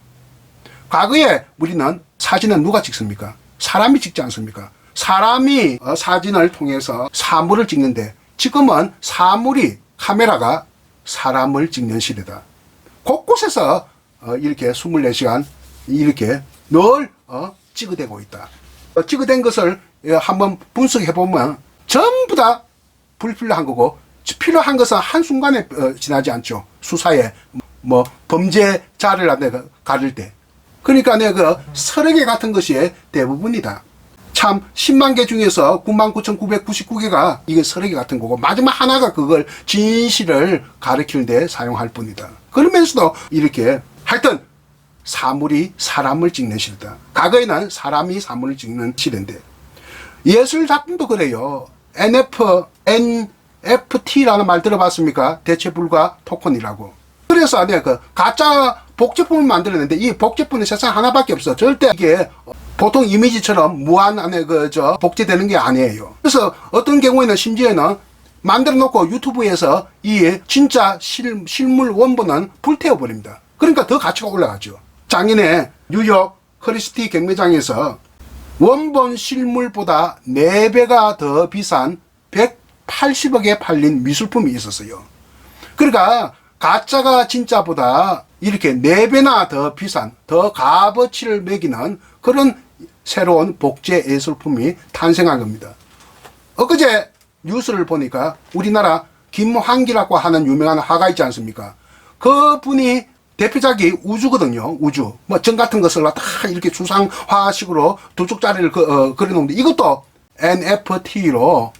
과거에 우리는 사진은 누가 찍습니까? 사람이 찍지 않습니까? 사람이 사진을 통해서 사물을 찍는데, 지금은 사물이, 카메라가 사람을 찍는 시대다. 곳곳에서 이렇게 24시간 이렇게 늘 찍어대고 있다. 찍어댄 것을 한번 분석해보면 전부 다 불필요한 거고, 필요한 것은 한순간에 지나지 않죠. 수사에 뭐 범죄자를 가릴 때. 그러니까 그 서너 개 같은 것이 대부분이다. 참 10만 개 중에서 99,999개가 이게 서너 개 같은 거고, 마지막 하나가 그걸 진실을 가리키는 데 사용할 뿐이다. 그러면서도 이렇게 하여튼 사물이 사람을 찍는 시대다. 과거에는 사람이 사물을 찍는 시대인데, 예술 작품도 그래요. NFT라는 말 들어봤습니까? 대체 불가 토큰이라고. 그래서 그 가짜 복제품을 만들었는데, 이 복제품은 세상 하나밖에 없어. 절대 이게 보통 이미지처럼 무한 안에 복제되는 게 아니에요. 그래서 어떤 경우에는 심지어는 만들어 놓고 유튜브에서 이 진짜 실물 원본은 불태워 버립니다. 그러니까 더 가치가 올라가죠. 작년에 뉴욕 크리스티 경매장에서 원본 실물보다 4배가 더 비싼 180억에 팔린 미술품이 있었어요. 그러니까 가짜가 진짜보다 이렇게 4배나 더 비싼, 더 값어치를 매기는 그런 새로운 복제 예술품이 탄생한 겁니다. 엊그제 뉴스를 보니까 우리나라 김환기라고 하는 유명한 화가 있지 않습니까? 그분이 대표작이 우주거든요. 우주. 뭐 전 같은 것을 다 이렇게 추상화식으로 두 쪽짜리를 그려놓는데, 이것도 NFT로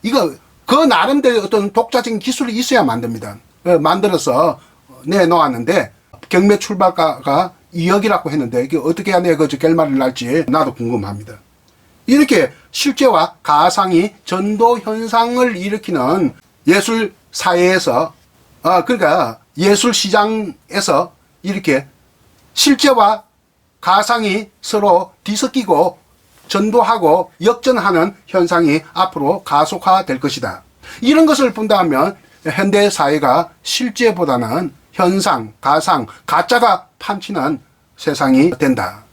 그 나름대로 어떤 독자적인 기술이 있어야 만듭니다. 만들어서 내놓았는데, 경매 출발가가 2억이라고 했는데, 이게 어떻게 해야 그 결말을 날지 나도 궁금합니다. 이렇게 실제와 가상이 전도 현상을 일으키는 예술 사회에서, 그러니까 예술 시장에서 이렇게 실제와 가상이 서로 뒤섞이고 전도하고 역전하는 현상이 앞으로 가속화될 것이다. 이런 것을 본다면 현대 사회가 실제보다는 현상, 가상, 가짜가 판치는 세상이 된다.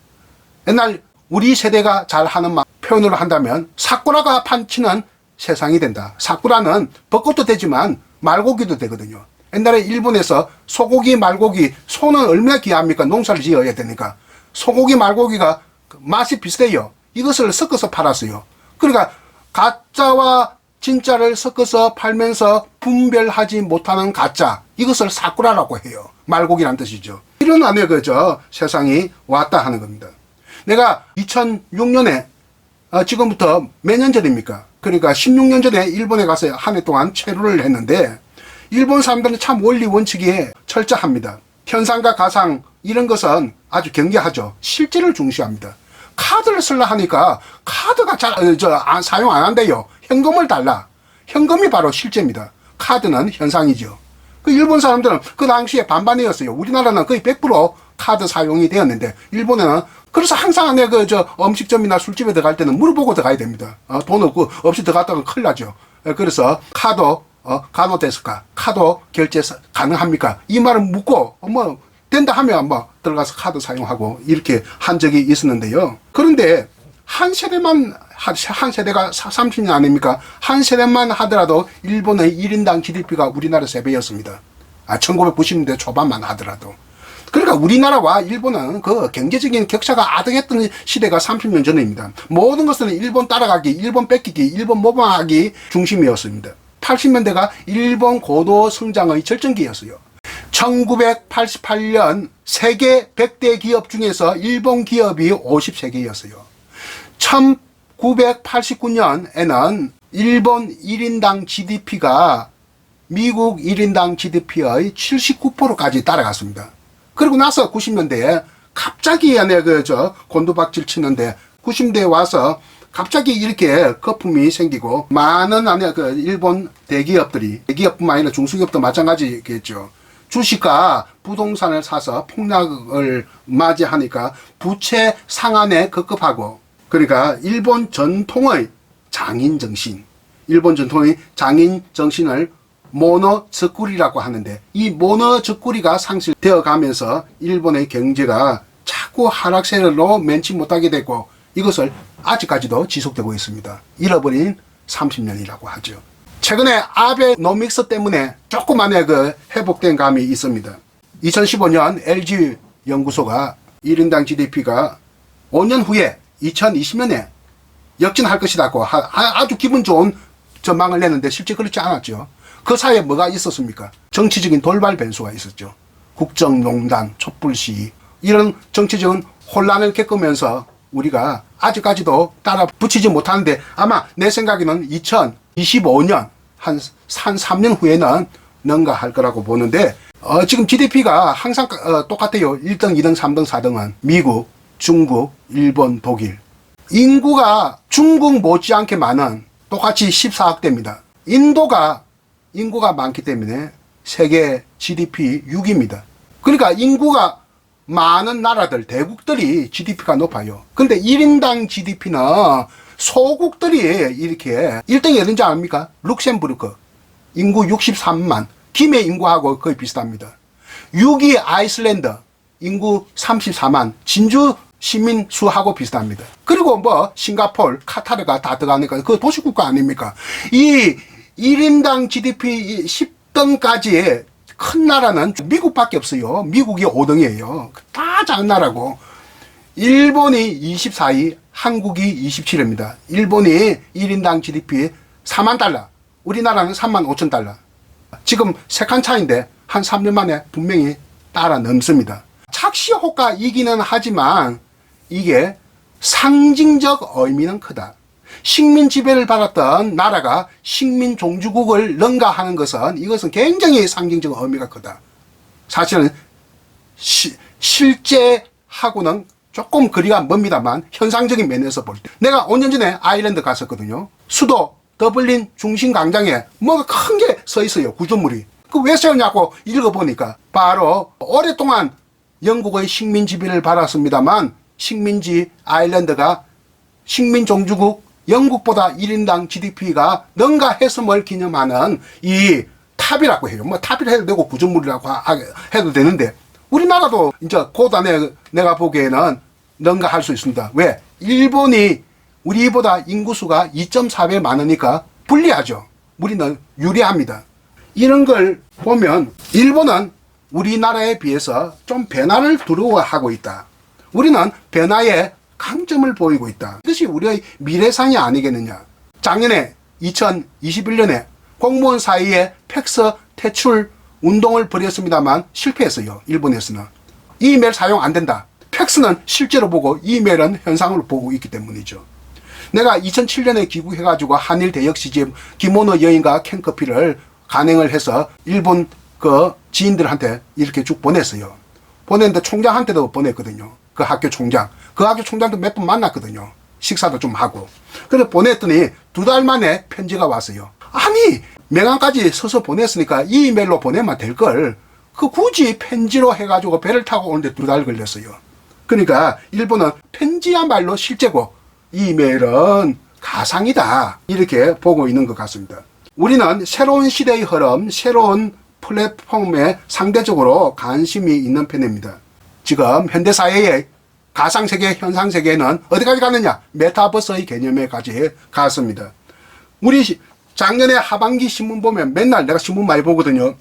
옛날 우리 세대가 잘 하는 표현으로 한다면 사쿠라가 판치는 세상이 된다. 사쿠라는 벚꽃도 되지만 말고기도 되거든요. 옛날에 일본에서 소고기, 말고기, 소는 얼마나 귀합니까? 농사를 지어야 되니까. 소고기, 말고기가 맛이 비슷해요. 이것을 섞어서 팔았어요. 그러니까 가짜와 진짜를 섞어서 팔면서 분별하지 못하는 가짜, 이것을 사쿠라라고 해요. 말고기란 뜻이죠. 이런 안에 세상이 왔다 하는 겁니다. 내가 2006년에 지금부터 몇 년 전입니까? 그러니까 16년 전에 일본에 가서 한 해 동안 체류를 했는데, 일본 사람들은 참 원리 원칙이 철저합니다. 현상과 가상이 이런 것은 아주 경계하죠. 실제를 중시합니다. 카드를 쓰려 하니까 카드가 사용 안 한대요. 현금을 달라. 현금이 바로 실제입니다. 카드는 현상이죠. 그 일본 사람들은 그 당시에 반반이었어요. 우리나라는 거의 100% 카드 사용이 되었는데 일본에는 그래서 항상 음식점이나 술집에 들어갈 때는 물어보고 들어가야 됩니다. 돈 없이 들어갔다가 큰일 나죠. 그래서 가노 데스까? 카드 결제 가능합니까? 이 말을 묻고 된다 하면 들어가서 카드 사용하고 이렇게 한 적이 있었는데요. 그런데 한 세대가 30년 아닙니까? 한 세대만 하더라도 일본의 1인당 GDP가 우리나라 3배였습니다. 1990년대 초반만 하더라도. 그러니까 우리나라와 일본은 그 경제적인 격차가 아득했던 시대가 30년 전입니다. 모든 것은 일본 따라가기, 일본 뺏기기, 일본 모방하기 중심이었습니다. 80년대가 일본 고도 성장의 절정기였어요. 1988년 세계 100대 기업 중에서 일본 기업이 53개였어요. 1989년에는 일본 1인당 GDP가 미국 1인당 GDP의 79%까지 따라갔습니다. 그리고 나서 90년대에 갑자기 곤두박질 치는데 90년대에 와서 갑자기 이렇게 거품이 생기고 많은 일본 대기업뿐만 아니라 중소기업도 마찬가지겠죠. 주식과 부동산을 사서 폭락을 맞이하니까 부채 상한에 급급하고, 그러니까 일본 전통의 장인 정신을 모노즈쿠리라고 하는데, 이 모노즈쿠리가 상실되어 가면서 일본의 경제가 자꾸 하락세로 면치 못하게 되고, 이것을 아직까지도 지속되고 있습니다. 잃어버린 30년이라고 하죠. 최근에 아베노믹스 때문에 조그만의 회복된 감이 있습니다. 2015년 LG 연구소가 1인당 GDP가 5년 후에 2020년에 역전할 것이라고 아주 기분 좋은 전망을 내는데 실제 그렇지 않았죠. 그 사이에 뭐가 있었습니까? 정치적인 돌발 변수가 있었죠. 국정농단, 촛불시위, 이런 정치적인 혼란을 겪으면서 우리가 아직까지도 따라 붙이지 못하는데, 아마 내 생각에는 2025년 한 3년 후에는 능가할 거라고 보는데, 지금 GDP가 항상 똑같아요. 1등, 2등, 3등, 4등은 미국, 중국, 일본, 독일. 인구가 중국 못지않게 많은, 똑같이 14억대입니다. 인도가 인구가 많기 때문에 세계 GDP 6위입니다. 그러니까 인구가 많은 나라들, 대국들이 GDP가 높아요. 근데 1인당 GDP는 소국들이 이렇게 1등이 어딘지 압니까? 룩셈부르크. 인구 63만. 김해 인구하고 거의 비슷합니다. 6위 아이슬란드. 인구 34만. 진주 시민 수하고 비슷합니다. 그리고 싱가폴, 카타르가 다 들어가니까 그 도시국가 아닙니까? 이 1인당 GDP 10등까지의 큰 나라는 미국밖에 없어요. 미국이 5등이에요. 다 작은 나라고. 일본이 24위, 한국이 27위입니다. 일본이 1인당 GDP 4만 달러, 우리나라는 3만 5천 달러. 지금 3칸 차인데 한 3년 만에 분명히 따라 넘습니다. 착시효과이기는 하지만 이게 상징적 의미는 크다. 식민 지배를 받았던 나라가 식민 종주국을 능가하는 것은, 이것은 굉장히 상징적 의미가 크다. 사실은 실제하고는 조금 거리가 멉니다만 현상적인 면에서 볼 때, 내가 5년 전에 아일랜드 갔었거든요. 수도 더블린 중심 광장에 뭐가 큰 게 서 있어요. 구조물이. 그 왜 세우냐고 읽어보니까 바로 오랫동안 영국의 식민 지배를 받았습니다만 식민지 아일랜드가 식민 종주국 영국보다 1인당 GDP가 능가했음을 기념하는 이 탑이라고 해요. 탑이라 해도 되고 구조물이라고 해도 되는데, 우리나라도 이제 곧 안에 내가 보기에는 능가할 수 있습니다. 왜? 일본이 우리보다 인구수가 2.4배 많으니까 불리하죠. 우리는 유리합니다. 이런 걸 보면 일본은 우리나라에 비해서 좀 변화를 두려워하고 있다. 우리는 변화에 강점을 보이고 있다. 이것이 우리의 미래상이 아니겠느냐. 작년에 2021년에 공무원 사이에 팩스 퇴출 운동을 벌였습니다만 실패했어요. 일본에서는. 이메일 사용 안 된다. 팩스는 실제로 보고 이메일은 현상으로 보고 있기 때문이죠. 내가 2007년에 귀국해가지고 한일 대역 시집 기모노 여인과 캔커피를 간행을 해서 일본 지인들한테 이렇게 쭉 보냈어요. 보냈는데 총장한테도 보냈거든요. 그 학교 총장. 그 학교 총장도 몇 번 만났거든요. 식사도 좀 하고. 그래서 보냈더니 2달 만에 편지가 왔어요. 아니, 명함까지 써서 보냈으니까 이메일로 보내면 될걸. 그 굳이 편지로 해가지고 배를 타고 오는데 2달 걸렸어요. 그러니까 일본은 편지야말로 실제고 이메일은 가상이다. 이렇게 보고 있는 것 같습니다. 우리는 새로운 시대의 흐름, 새로운 플랫폼에 상대적으로 관심이 있는 편입니다. 지금 현대사회의 가상세계, 현상세계는 어디까지 갔느냐? 메타버스의 개념에까지 갔습니다. 우리 작년에 하반기 신문 보면 맨날 내가 신문 많이 보거든요.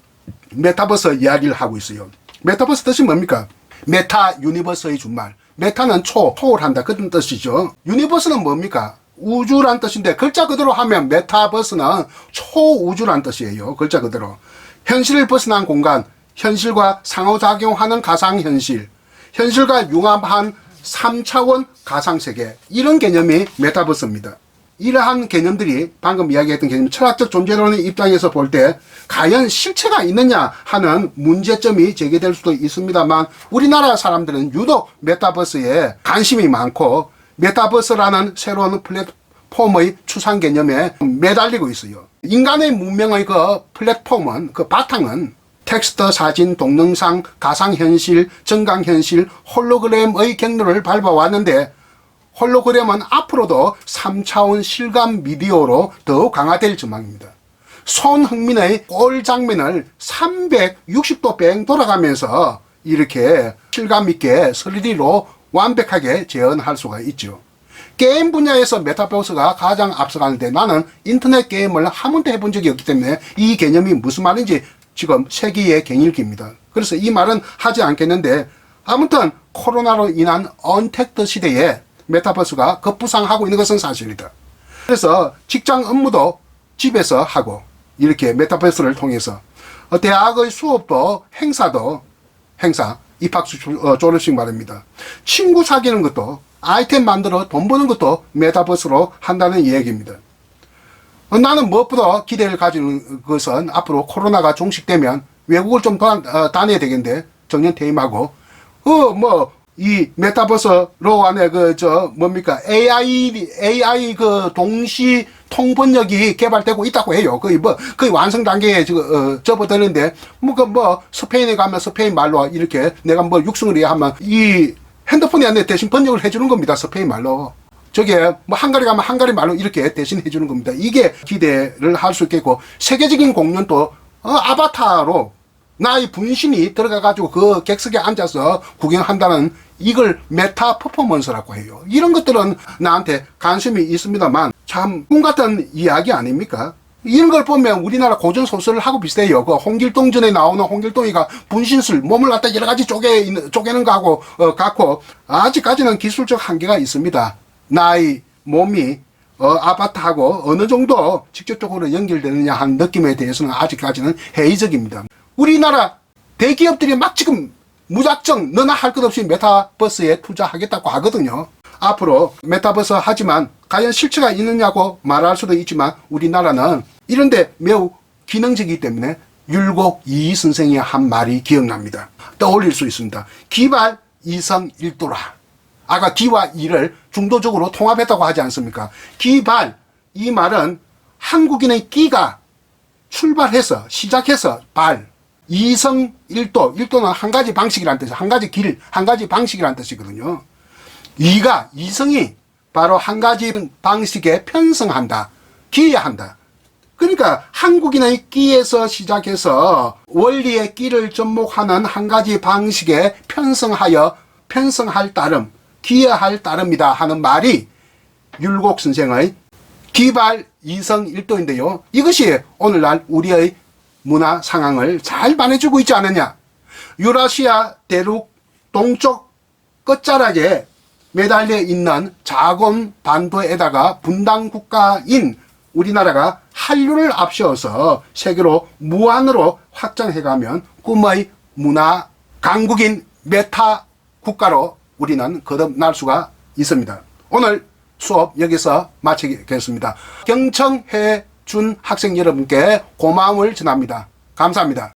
메타버스 이야기를 하고 있어요. 메타버스 뜻이 뭡니까? 메타 유니버스의 준말. 메타는 초월한다. 그런 뜻이죠. 유니버스는 뭡니까? 우주란 뜻인데 글자 그대로 하면 메타버스는 초우주란 뜻이에요. 글자 그대로. 현실을 벗어난 공간, 현실과 상호작용하는 가상현실, 현실과 융합한 3차원 가상세계, 이런 개념이 메타버스입니다. 이러한 개념들이 방금 이야기했던 개념, 철학적 존재론의 입장에서 볼 때 과연 실체가 있느냐 하는 문제점이 제기될 수도 있습니다만, 우리나라 사람들은 유독 메타버스에 관심이 많고 메타버스라는 새로운 플랫폼의 추상 개념에 매달리고 있어요. 인간의 문명의 그 플랫폼은, 그 바탕은 텍스트, 사진, 동영상, 가상현실, 증강현실, 홀로그램의 경로를 밟아왔는데, 홀로그램은 앞으로도 3차원 실감 미디어로 더욱 강화될 전망입니다. 손흥민의 골 장면을 360도 뺑 돌아가면서 이렇게 실감 있게 3D로 완벽하게 재현할 수가 있죠. 게임 분야에서 메타버스가 가장 앞서가는데, 나는 인터넷 게임을 한 번도 해본 적이 없기 때문에 이 개념이 무슨 말인지 지금 세계의 갱일기입니다. 그래서 이 말은 하지 않겠는데, 아무튼 코로나로 인한 언택트 시대에 메타버스가 급부상하고 있는 것은 사실이다. 그래서 직장 업무도 집에서 하고, 이렇게 메타버스를 통해서 대학의 수업도 행사, 입학 졸업식 말입니다. 친구 사귀는 것도, 아이템 만들어 돈 버는 것도 메타버스로 한다는 이야기입니다. 나는 무엇보다 기대를 가지는 것은 앞으로 코로나가 종식되면 외국을 좀 다녀야 되겠는데, 정년 퇴임하고, 이 메타버스로 안에 AI 동시 통번역이 개발되고 있다고 해요. 거의 완성 단계에 접어드는데, 스페인에 가면 스페인 말로 이렇게 내가 육성을 해야 하면 이 핸드폰이 안에 대신 번역을 해주는 겁니다. 스페인 말로. 저게 한가리 가면 한가리 말로 이렇게 대신 해주는 겁니다. 이게 기대를 할 수 있겠고, 세계적인 공연도 아바타로 나의 분신이 들어가가지고 그 객석에 앉아서 구경한다는, 이걸 메타 퍼포먼스라고 해요. 이런 것들은 나한테 관심이 있습니다만, 참 꿈같은 이야기 아닙니까? 이런 걸 보면 우리나라 고전소설을 하고 비슷해요. 그 홍길동 전에 나오는 홍길동이가 분신술, 몸을 갖다 여러 가지 쪼개는 거하고 같고, 아직까지는 기술적 한계가 있습니다. 나의 몸이 아바타하고 어느 정도 직접적으로 연결되느냐 하는 느낌에 대해서는 아직까지는 회의적입니다. 우리나라 대기업들이 막 지금 무작정 너나 할 것 없이 메타버스에 투자하겠다고 하거든요. 앞으로 메타버스 하지만 과연 실체가 있느냐고 말할 수도 있지만, 우리나라는 이런데 매우 기능적이기 때문에 율곡 이이 선생이 한 말이 기억납니다. 떠올릴 수 있습니다. 기발 이성 일도라. 아까 기와 이를 중도적으로 통합했다고 하지 않습니까? 기발, 이 말은 한국인의 기가 출발해서 시작해서 발, 이성 일도, 일도는 한 가지 방식이라는 뜻이에요. 한 가지 길, 한 가지 방식이라는 뜻이거든요. 이성이 바로 한 가지 방식에 편성한다, 기여한다. 그러니까 한국인의 끼에서 시작해서 원리의 끼를 접목하는 한 가지 방식에 편성할 따름, 기여할 따름이다 하는 말이 율곡 선생의 기발 이성 일도인데요. 이것이 오늘날 우리의 문화 상황을 잘 말해주고 있지 않느냐. 유라시아 대륙 동쪽 끝자락에 매달려 있는 자곤 반도에다가 분단 국가인 우리나라가 한류를 앞세워서 세계로 무한으로 확장해가면 꿈의 문화 강국인 메타 국가로 우리는 거듭날 수가 있습니다. 오늘 수업 여기서 마치겠습니다. 경청해 준 학생 여러분께 고마움을 전합니다. 감사합니다.